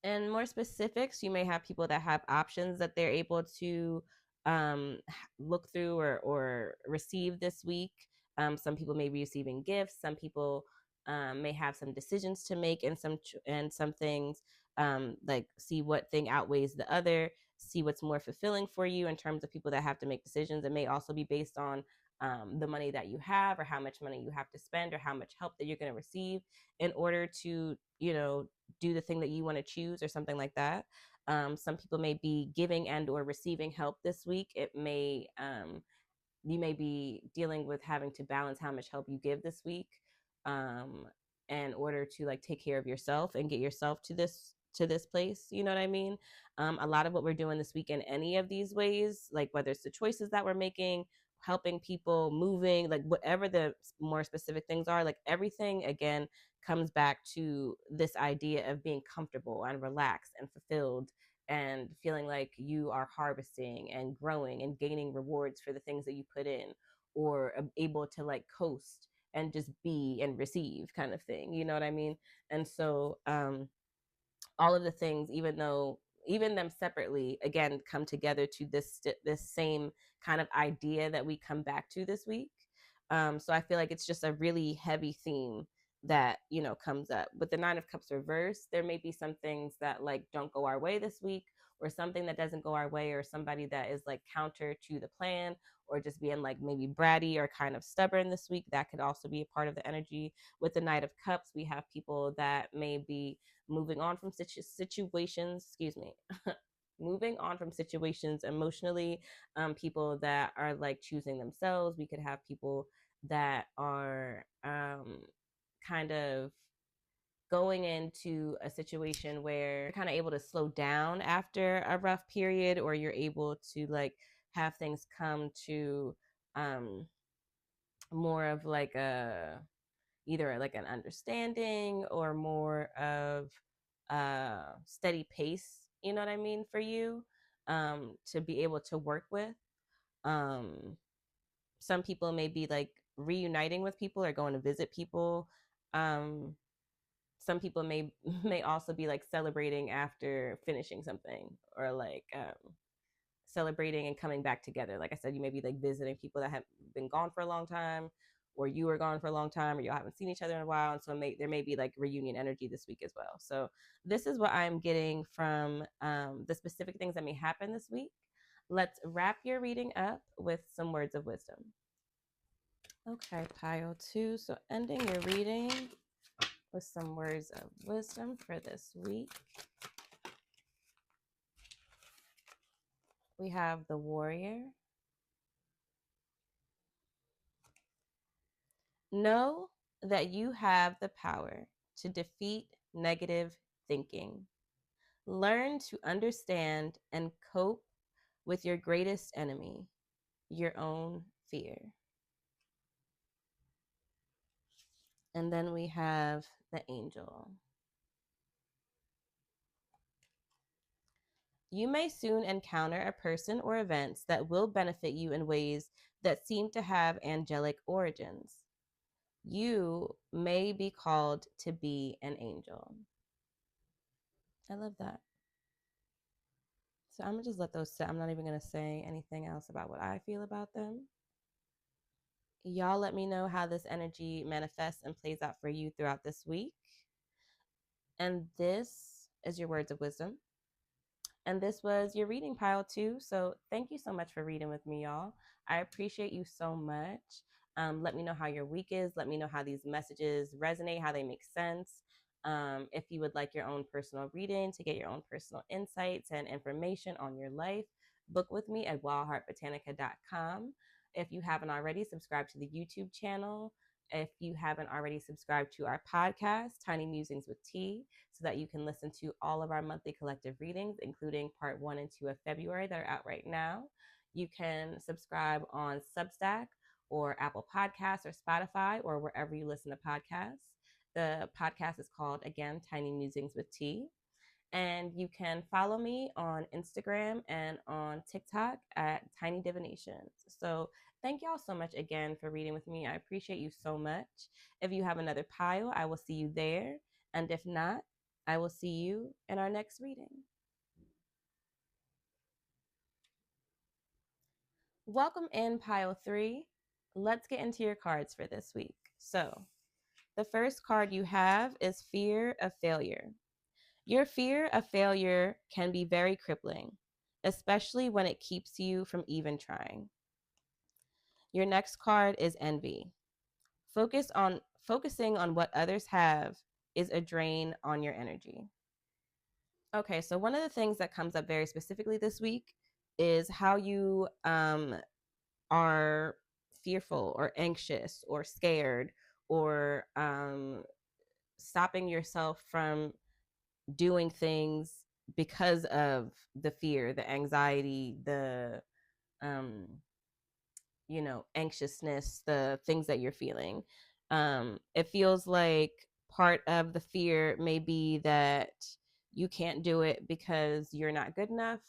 Speaker 1: In more specifics, you may have people that have options that they're able to look through or receive this week. Some people may be receiving gifts. Some people may have some decisions to make, and some things, like see what thing outweighs the other, see what's more fulfilling for you. In terms of people that have to make decisions, it may also be based on the money that you have, or how much money you have to spend, or how much help that you're going to receive in order to do the thing that you want to choose, or something like that. Some people may be giving and or receiving help this week. It may You may be dealing with having to balance how much help you give this week, um, in order to like take care of yourself and get yourself to this place. You know what I mean? A lot of what we're doing this week in any of these ways, like whether it's the choices that we're making, helping people, moving, like whatever the more specific things are, like everything again comes back to this idea of being comfortable and relaxed and fulfilled, and feeling like you are harvesting and growing and gaining rewards for the things that you put in, or able to like coast and just be and receive, kind of thing. You know what I mean? And so all of the things, even them separately, again come together to this same kind of idea that we come back to this week. So I feel like it's just a really heavy theme that comes up with the Nine of Cups reverse. There may be some things that like don't go our way this week, or something that doesn't go our way, or somebody that is like counter to the plan, or just being like maybe bratty or kind of stubborn this week. That could also be a part of the energy. With the Knight of Cups, we have people that may be moving on from situations, excuse me, moving on from situations emotionally. People that are like choosing themselves. We could have people that are kind of going into a situation where you're kind of able to slow down after a rough period, or you're able to like have things come to um more of like a, either like an understanding, or more of a steady pace, you know what I mean, for you, to be able to work with. um some people may be like reuniting with people or going to visit people. Some people may also be like celebrating after finishing something, or like celebrating and coming back together. Like I said, you may be like visiting people that have been gone for a long time, or you were gone for a long time, or y'all haven't seen each other in a while, and so there may be like reunion energy this week as well. So this is what I'm getting from the specific things that may happen this week. Let's wrap your reading up with some words of wisdom. Okay, pile 2. So ending your reading with some words of wisdom for this week. We have the Warrior. Know that you have the power to defeat negative thinking. Learn to understand and cope with your greatest enemy, your own fear. And then we have the Angel. You may soon encounter a person or events that will benefit you in ways that seem to have angelic origins. You may be called to be an angel. I love that. So I'm going to just let those sit. I'm not even going to say anything else about what I feel about them. Y'all let me know how this energy manifests and plays out for you throughout this week. And this is your words of wisdom. And this was your reading pile 2. So thank you so much for reading with me, y'all. I appreciate you so much. Let me know how your week is. Let me know how these messages resonate, how they make sense. If you would like your own personal reading to get your own personal insights and information on your life, book with me at wildheartbotanica.com. If you haven't already, subscribe to the YouTube channel. If you haven't already subscribed to our podcast, Tiny Musings with T, so that you can listen to all of our monthly collective readings, including part 1 and 2 of February that are out right now. You can subscribe on Substack or Apple Podcasts or Spotify or wherever you listen to podcasts. The podcast is called, again, Tiny Musings with T. And you can follow me on Instagram and on TikTok at Tiny Divinations. So thank y'all so much again for reading with me. I appreciate you so much. If you have another pile, I will see you there. And if not, I will see you in our next reading. Welcome in pile 3. Let's get into your cards for this week. So the first card you have is Fear of Failure. Your fear of failure can be very crippling, especially when it keeps you from even trying. Your next card is Envy. Focusing on what others have is a drain on your energy. Okay, so one of the things that comes up very specifically this week is how you are fearful or anxious or scared or stopping yourself from doing things because of the fear, the anxiety, the anxiousness, the things that you're feeling. It feels like part of the fear may be that you can't do it because you're not good enough,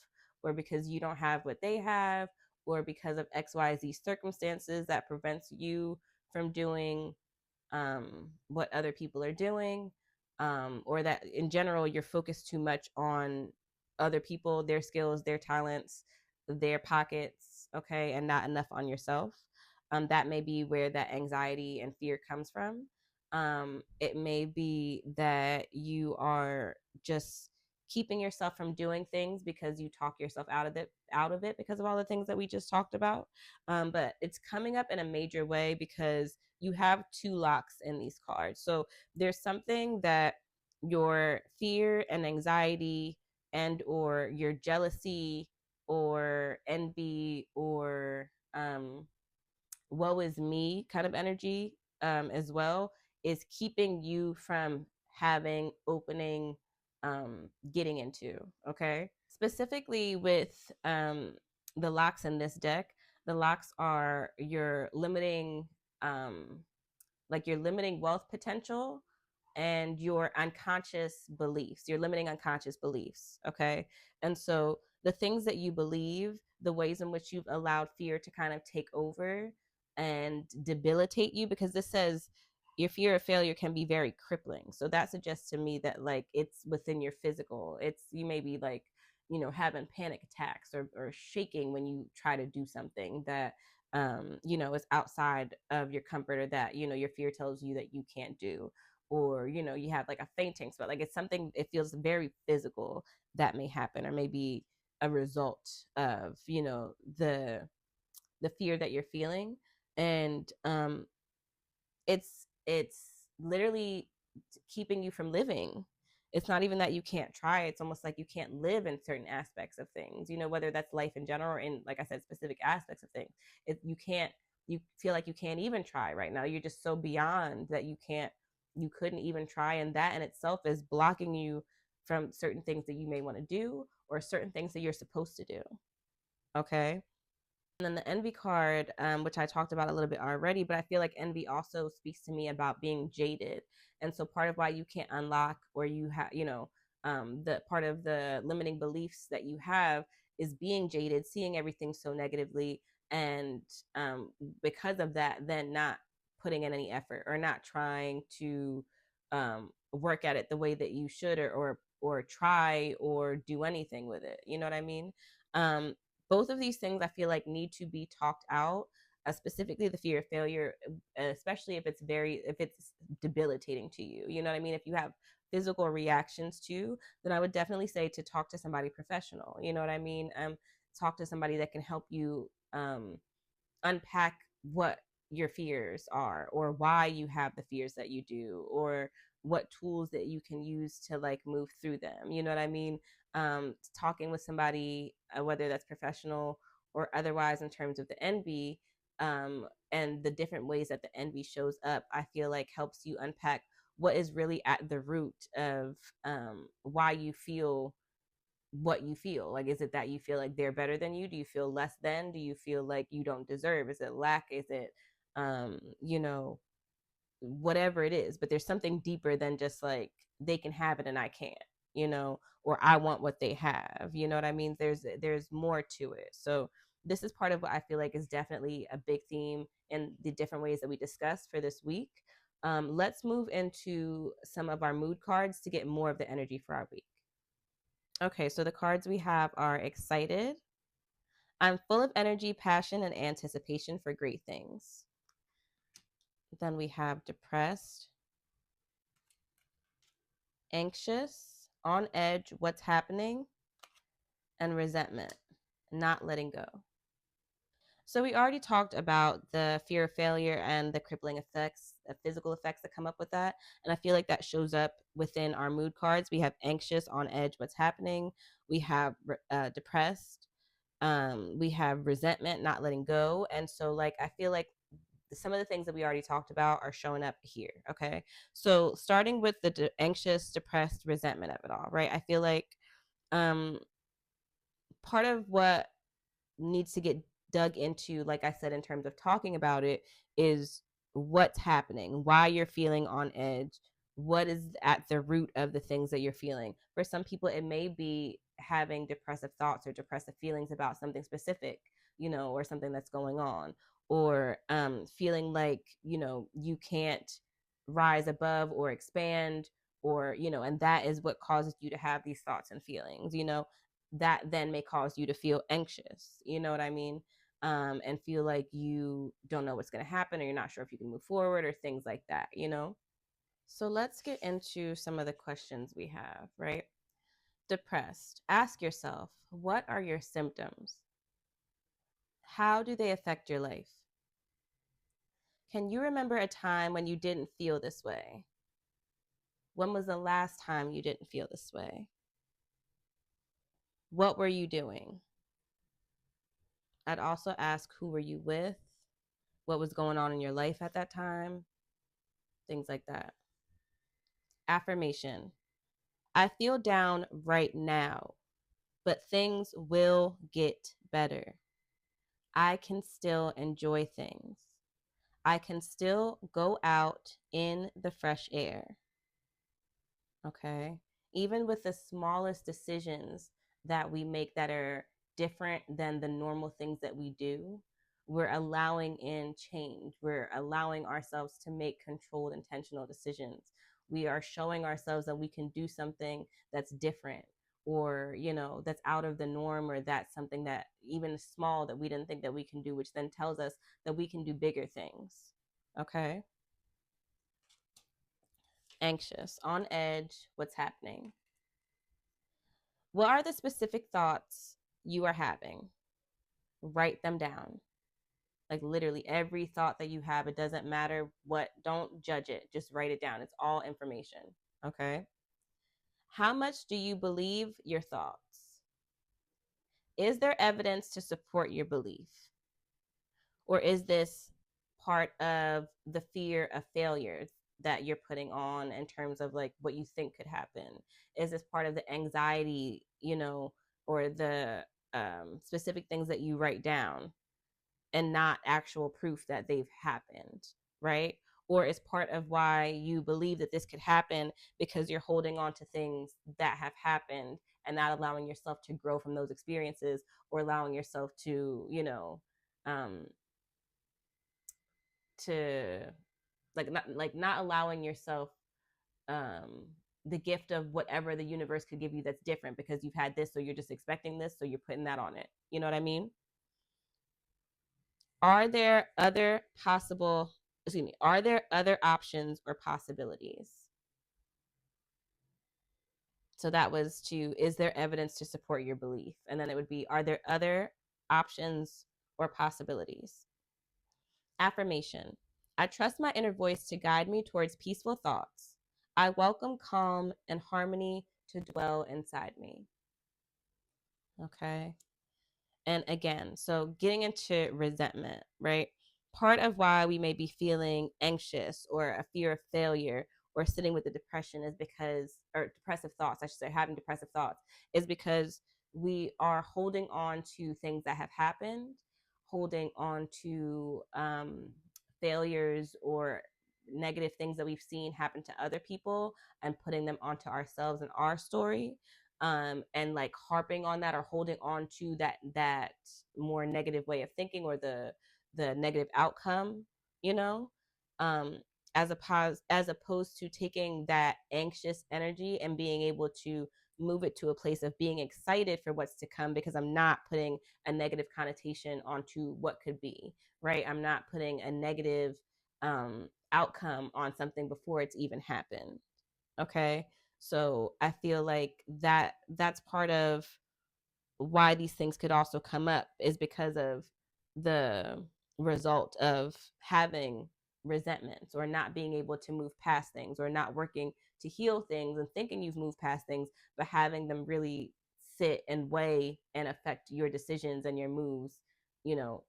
Speaker 1: or because you don't have what they have, or because of XYZ circumstances that prevents you from doing what other people are doing, or that in general you're focused too much on other people, their skills, their talents, their pockets, okay, and not enough on yourself. That may be where that anxiety and fear comes from. It may be that you are just keeping yourself from doing things because you talk yourself out of it because of all the things that we just talked about. But it's coming up in a major way because you have 2 locks in these cards. So there's something that your fear and anxiety and or your jealousy or envy or woe is me kind of energy as well is keeping you from having opening, getting into. Okay, specifically with the locks in this deck, the locks are your limiting, like your limiting wealth potential and your unconscious beliefs, your limiting unconscious beliefs. Okay. And so the things that you believe, the ways in which you've allowed fear to kind of take over and debilitate you, because this says your fear of failure can be very crippling. So that suggests to me that like it's within your physical. You may be like, having panic attacks or shaking when you try to do something that is outside of your comfort, or that your fear tells you that you can't do, or you have like a fainting spell, like it's something, it feels very physical that may happen, or maybe a result of the fear that you're feeling. And it's literally keeping you from living. It's not even that you can't try, it's almost like you can't live in certain aspects of things, whether that's life in general, or in, like I said, specific aspects of things. You can't, you feel like you can't even try right now. You're just so beyond that you couldn't even try, and that in itself is blocking you from certain things that you may want to do, or certain things that you're supposed to do. Okay. And then the envy card, which I talked about a little bit already, but I feel like envy also speaks to me about being jaded. And so part of why you can't unlock, or you have, the part of the limiting beliefs that you have is being jaded, seeing everything so negatively. And because of that, then not putting in any effort, or not trying to work at it the way that you should, or try or do anything with it. You know what I mean? Um, Both of these things I feel like need to be talked out, specifically the fear of failure, especially if it's debilitating to you. You know what I mean? If you have physical reactions to, then I would definitely say to talk to somebody professional. You know what I mean? Talk to somebody that can help you unpack what your fears are, or why you have the fears that you do, or what tools that you can use to like move through them. You know what I mean? Talking with somebody, whether that's professional or otherwise, in terms of the envy, and the different ways that the envy shows up, I feel like helps you unpack what is really at the root of why you feel what you feel. Like, is it that you feel like they're better than you? Do you feel less than? Do you feel like you don't deserve? Is it lack? Is it um you know whatever it is? But there's something deeper than just like they can have it and I can't, or I want what they have. You know what I mean? There's more to it. So this is part of what I feel like is definitely a big theme in the different ways that we discussed for this week. Let's move into some of our mood cards to get more of the energy for our week. Okay, so the cards we have are excited. I'm full of energy, passion, and anticipation for great things. Then we have depressed, anxious, on edge, what's happening, and resentment, not letting go. So we already talked about the fear of failure and the crippling effects, the physical effects that come up with that. And I feel like that shows up within our mood cards. We have anxious, on edge, what's happening. We have depressed. We have resentment, not letting go. And so, like, I feel like some of the things that we already talked about are showing up here. Okay. So, starting with the anxious, depressed, resentment of it all, right? I feel like um, part of what needs to get dug into, like I said, in terms of talking about it, is what's happening, why you're feeling on edge, what is at the root of the things that you're feeling. For some people, it may be having depressive thoughts or depressive feelings about something specific, or something that's going on, or feeling like, you can't rise above or expand, or, and that is what causes you to have these thoughts and feelings, that then may cause you to feel anxious, you know what I mean? And feel like you don't know what's going to happen, or you're not sure if you can move forward, or things like that. So let's get into some of the questions we have, right? Depressed. Ask yourself, what are your symptoms? How do they affect your life? Can you remember a time when you didn't feel this way? When was the last time you didn't feel this way? What were you doing? I'd also ask, who were you with? What was going on in your life at that time? Things like that. Affirmation. I feel down right now, but things will get better. I can still enjoy things. I can still go out in the fresh air. Okay. Even with the smallest decisions that we make that are different than the normal things that we do, we're allowing in change. We're allowing ourselves to make controlled, intentional decisions. We are showing ourselves that we can do something that's different, or that's out of the norm, or that's something that even small that we didn't think that we can do, which then tells us that we can do bigger things. Okay. Anxious, on edge, what's happening? What are the specific thoughts you are having? Write them down. Like literally every thought that you have, it doesn't matter what, don't judge it, just write it down. It's all information. Okay. How much do you believe your thoughts? Is there evidence to support your belief? Or is this part of the fear of failure that you're putting on in terms of like what you think could happen? Is this part of the anxiety, or the specific things that you write down and not actual proof that they've happened, right? Or is part of why you believe that this could happen because you're holding on to things that have happened and not allowing yourself to grow from those experiences, or allowing yourself to, um, to not allowing yourself um the gift of whatever the universe could give you that's different because you've had this, so you're just expecting this, so you're putting that on it. You know what I mean? Are there other possible, excuse me, are there other options or possibilities? So that was to, is there evidence to support your belief? And then it would be, are there other options or possibilities? Affirmation. I trust my inner voice to guide me towards peaceful thoughts. I welcome calm and harmony to dwell inside me. Okay. And again, so getting into resentment, right? Part of why we may be feeling anxious or a fear of failure or sitting with the depression is because, or depressive thoughts, I should say, having depressive thoughts, is because we are holding on to things that have happened, holding on to failures or negative things that we've seen happen to other people, and putting them onto ourselves and our story, and like harping on that or holding on to that more negative way of thinking, or the negative outcome, you know, um, as opposed to taking that anxious energy and being able to move it to a place of being excited for what's to come, because I'm not putting a negative connotation onto what could be, right? I'm not putting a negative outcome on something before it's even happened. Okay. So I feel like that's part of why these things could also come up, is because of the result of having resentments, or not being able to move past things, or not working to heal things and thinking you've moved past things, but having them really sit and weigh and affect your decisions and your moves, you know,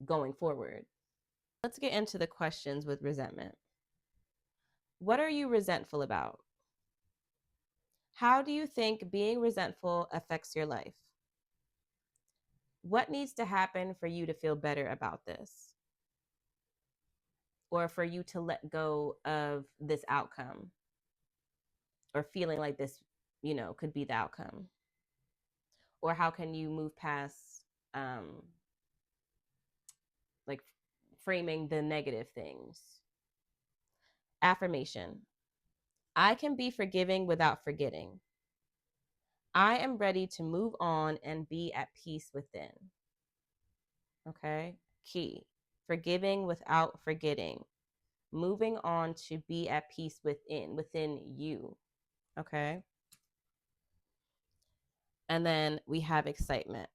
Speaker 1: going forward. Let's get into the questions with resentment. What are you resentful about? How do you think being resentful affects your life? What needs to happen for you to feel better about this? Or for you to let go of this outcome, or feeling like this, could be the outcome? Or how can you move past, um, like framing the negative things? Affirmation. I can be forgiving without forgetting. I am ready to move on and be at peace within. Okay. Key. Forgiving without forgetting. Moving on to be at peace within you. Okay. And then we have excitement.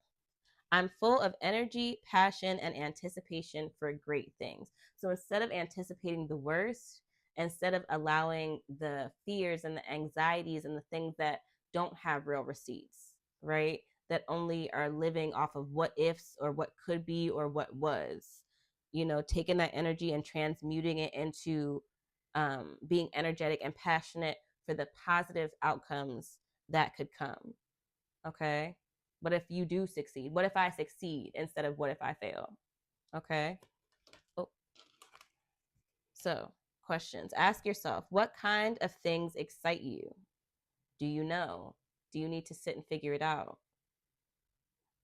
Speaker 1: I'm full of energy, passion, and anticipation for great things. So instead of anticipating the worst, instead of allowing the fears and the anxieties and the things that don't have real receipts, right? That only are living off of what ifs, or what could be, or what was, taking that energy and transmuting it into being energetic and passionate for the positive outcomes that could come. Okay. What if you do succeed? What if I succeed instead of what if I fail? Okay. Oh, so questions. Ask yourself, what kind of things excite you? Do you know? Do you need to sit and figure it out?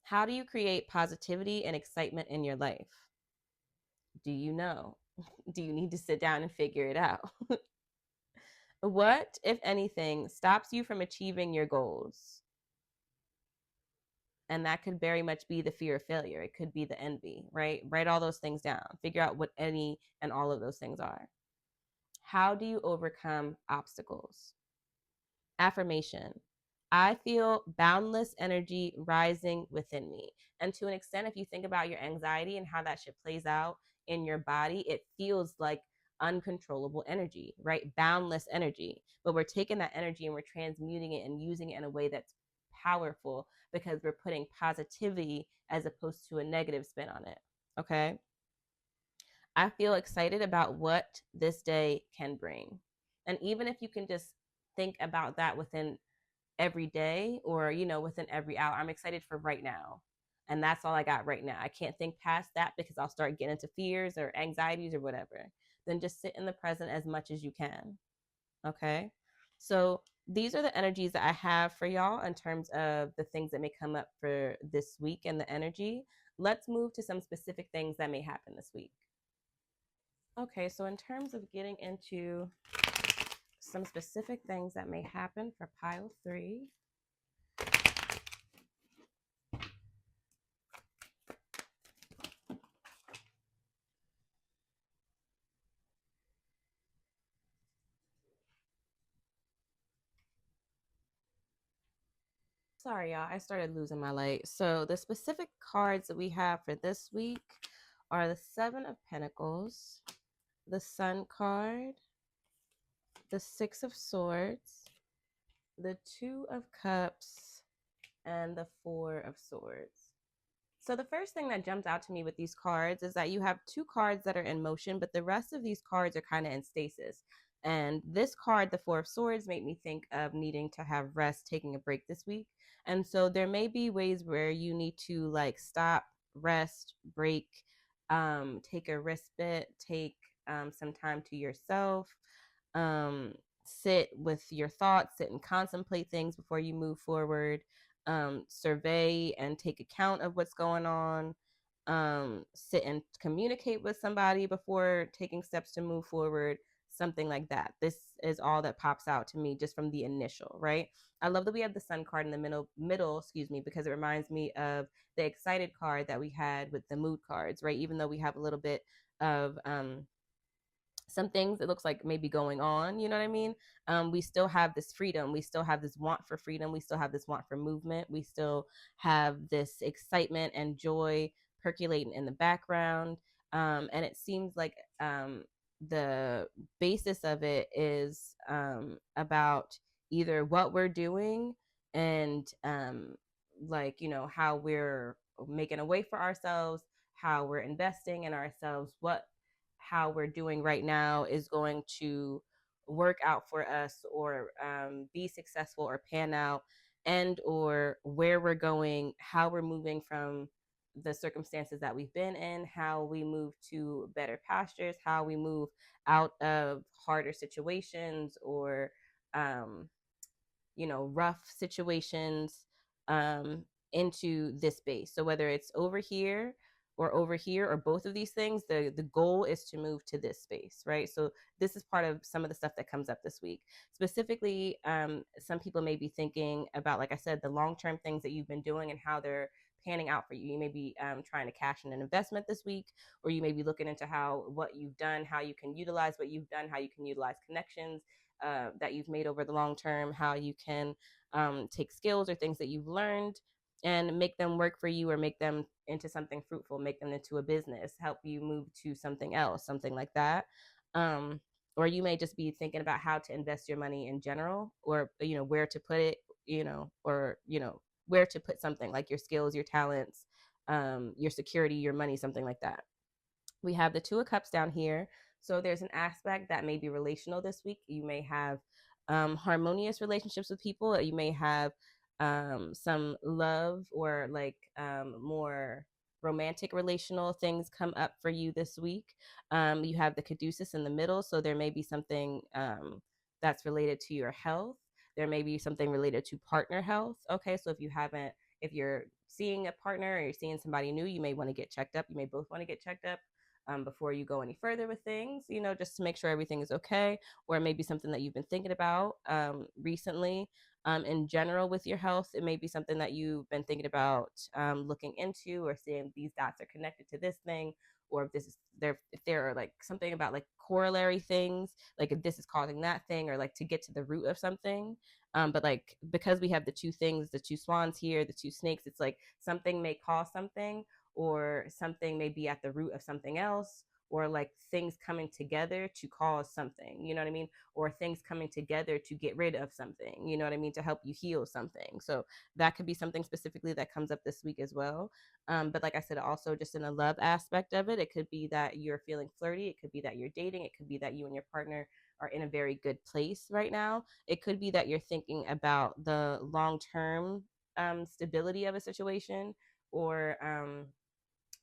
Speaker 1: How do you create positivity and excitement in your life? Do you know? Do you need to sit down and figure it out? What, if anything, stops you from achieving your goals? And that could very much be the fear of failure. It could be the envy, right? Write all those things down. Figure out what any and all of those things are. How do you overcome obstacles? Affirmation. I feel boundless energy rising within me. And to an extent, if you think about your anxiety and how that shit plays out in your body, it feels like uncontrollable energy, right? Boundless energy. But we're taking that energy and we're transmuting it and using it in a way that's powerful because we're putting positivity as opposed to a negative spin on it. Okay. I feel excited about what this day can bring. And even if you can just think about that within every day or, within every hour, I'm excited for right now. And that's all I got right now. I can't think past that because I'll start getting into fears or anxieties or whatever. Then just sit in the present as much as you can. Okay. So these are the energies that I have for y'all in terms of the things that may come up for this week and the energy. Let's move to some specific things that may happen this week. Okay, so in terms of getting into some specific things that may happen for pile 3. Sorry, y'all, I started losing my light. So the specific cards that we have for this week are the 7 of Pentacles, the Sun card, the 6 of Swords, the 2 of Cups, and the 4 of Swords. So the first thing that jumps out to me with these cards is that you have 2 cards that are in motion, but the rest of these cards are kind of in stasis. And this card, the 4 of Swords, made me think of needing to have rest, taking a break this week. And so there may be ways where you need to like stop, rest, break, take a respite, take some time to yourself, um, sit with your thoughts, sit and contemplate things before you move forward, survey and take account of what's going on, sit and communicate with somebody before taking steps to move forward, something like that. This is all that pops out to me just from the initial, right? I love that we have the Sun card in the middle, excuse me, because it reminds me of the excited card that we had with the mood cards, right? Even though we have a little bit of some things it looks like maybe going on, you know what I mean? We still have this freedom, we still have this want for freedom, we still have this want for movement, we still have this excitement and joy percolating in the background. And it seems like the basis of it is about either what we're doing and like, how we're making a way for ourselves, how we're investing in ourselves, what how we're doing right now is going to work out for us or be successful or pan out, and or where we're going, how we're moving from the circumstances that we've been in, how we move to better pastures, how we move out of harder situations or um, rough situations, um, into this space. So whether it's over here or both of these things, the goal is to move to this space, right? So this is part of some of the stuff that comes up this week. Specifically, some people may be thinking about, like I said, the long-term things that you've been doing and how they're panning out for you. You may be trying to cash in an investment this week, or you may be looking into what you've done, how you can utilize what you've done, how you can utilize connections that you've made over the long term, how you can take skills or things that you've learned and make them work for you or make them into something fruitful, make them into a business, help you move to something else, something like that. Um, or you may just be thinking about how to invest your money in general, or where to put it, or where to put something like your skills, your talents, your security, your money, something like that. We have the 2 of Cups down here. So there's an aspect that may be relational this week. You may have harmonious relationships with people. You may have some love or like more romantic relational things come up for you this week. You have the caduceus in the middle. So there may be something that's related to your health. There may be something related to partner health. Okay, so if you're seeing a partner or you're seeing somebody new, you may want to get checked up. You may both want to get checked up. before you go any further with things, just to make sure everything is okay, or maybe something that you've been thinking about recently. In general, with your health, it may be something that you've been thinking about looking into, or seeing these dots are connected to this thing, or if there are like something about like corollary things, like if this is causing that thing, or like to get to the root of something. But like, because we have the two things, the two swans here, the two snakes, it's like something may cause something, or something may be at the root of something else, or like things coming together to cause something, you know what I mean? Or things coming together to get rid of something, you know what I mean, to help you heal something. So that could be something specifically that comes up this week as well. But like I said, also just in a love aspect of it, it could be that you're feeling flirty, it could be that you're dating, it could be that you and your partner are in a very good place right now. It could be that you're thinking about the long term stability of a situation, or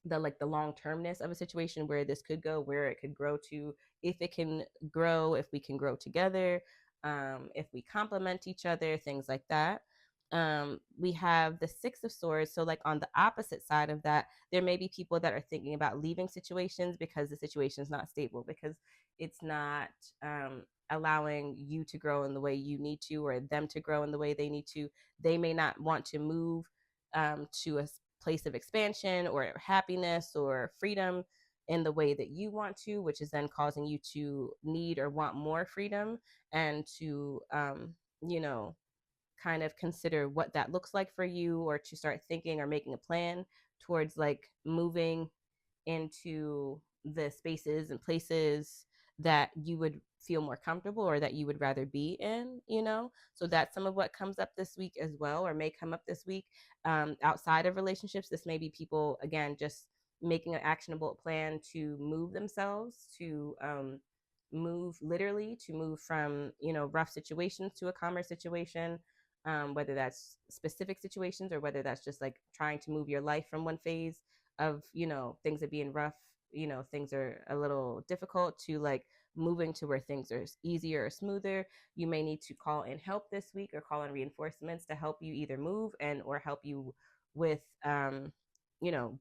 Speaker 1: the long termness of a situation, where this could go, where it could grow to, if it can grow, if we can grow together, if we complement each other, things like that. We have the Six of Swords. So, like, on the opposite side of that, there may be people that are thinking about leaving situations because the situation is not stable, because it's not allowing you to grow in the way you need to, or them to grow in the way they need to. They may not want to move to a place of expansion or happiness or freedom in the way that you want to, which is then causing you to need or want more freedom, and to, you know, kind of consider what that looks like for you, or to start thinking or making a plan towards like moving into the spaces and places that you would feel more comfortable, or that you would rather be in. So that's some of what comes up this week as well, or may come up this week. Outside of relationships, this may be people, again, just making an actionable plan to move themselves, to move, literally to move from rough situations to a calmer situation, whether that's specific situations, or whether that's just like trying to move your life from one phase of things are being rough, things are a little difficult, to like moving to where things are easier or smoother. You may need to call in help this week, or call in reinforcements to help you either move, and or help you with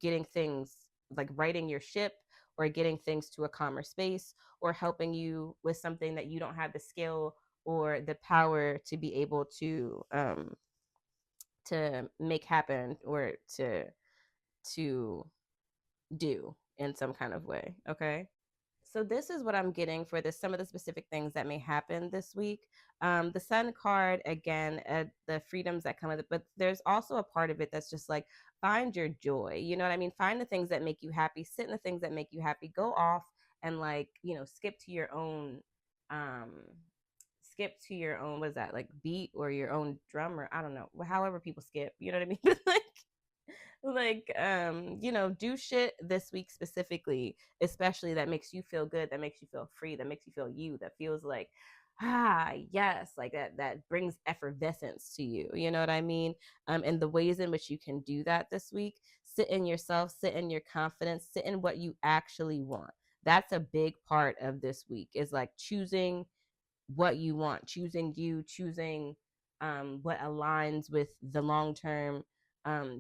Speaker 1: getting things, like righting your ship, or getting things to a calmer space, or helping you with something that you don't have the skill or the power to be able to make happen, or to do in some kind of way. Okay. So this is what I'm getting for this, some of the specific things that may happen this week. The Sun card, again, the freedoms that come with it, but there's also a part of it that's just like, find your joy. You know what I mean? Find the things that make you happy, sit in the things that make you happy, go off and like, skip to your own, um, what is that, like beat, or your own drum, or I don't know, however people skip, you know what I mean? Do shit this week specifically, especially that makes you feel good, that makes you feel free, that makes you feel you, that feels like, yes, like that brings effervescence to you, you know what I mean? And the ways in which you can do that this week: sit in yourself, sit in your confidence, sit in what you actually want. That's a big part of this week, is like choosing what you want, choosing you, choosing what aligns with the long term,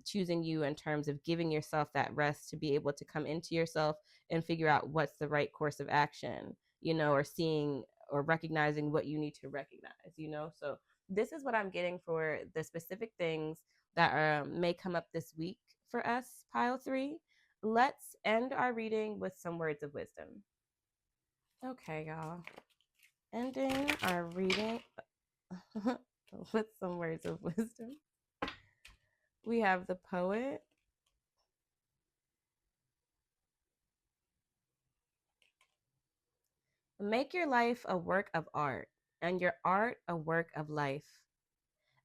Speaker 1: choosing you in terms of giving yourself that rest to be able to come into yourself and figure out what's the right course of action, or seeing or recognizing what you need to recognize. So this is what I'm getting for the specific things that may come up this week for us, pile three. Let's end our reading with some words of wisdom. Okay, y'all. Ending our reading with some words of wisdom. We have the poet. Make your life a work of art, and your art a work of life.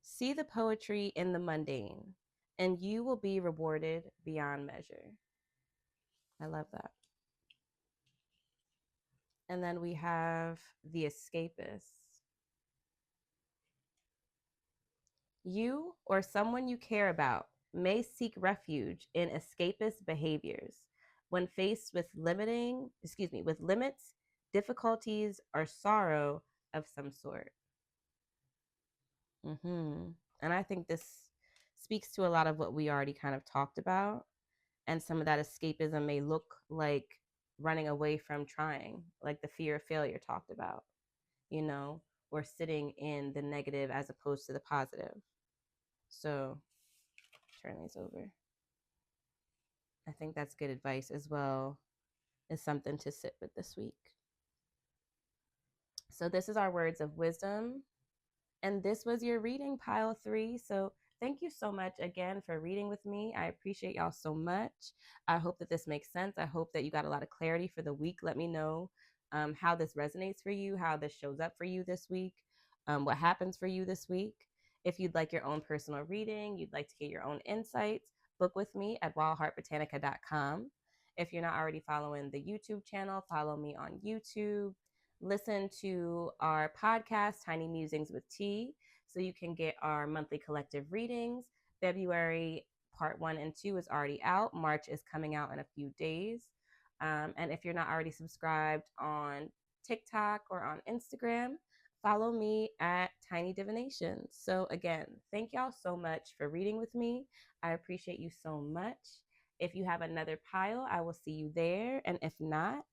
Speaker 1: See the poetry in the mundane, and you will be rewarded beyond measure. I love that. And then we have the escapist. You or someone you care about may seek refuge in escapist behaviors when faced with with limits, difficulties, or sorrow of some sort. And I think this speaks to a lot of what we already kind of talked about. And some of that escapism may look like running away from trying, like the fear of failure talked about, you know, or sitting in the negative as opposed to the positive. So turn these over. I think that's good advice as well, is something to sit with this week. So this is our words of wisdom. And this was your reading, pile 3. So thank you so much again for reading with me. I appreciate y'all so much. I hope that this makes sense. I hope that you got a lot of clarity for the week. Let me know how this resonates for you, how this shows up for you this week, what happens for you this week. If you'd like your own personal reading, you'd like to get your own insights, book with me at wildheartbotanica.com. If you're not already following the YouTube channel, follow me on YouTube. Listen to our podcast, Tiny Musings with T, so you can get our monthly collective readings. February part 1 and 2 is already out. March is coming out in a few days. And if you're not already subscribed on TikTok or on Instagram, follow me at Tiny Divination. So again, thank y'all so much for reading with me. I appreciate you so much. If you have another pile, I will see you there. And if not,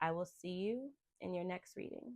Speaker 1: I will see you in your next reading.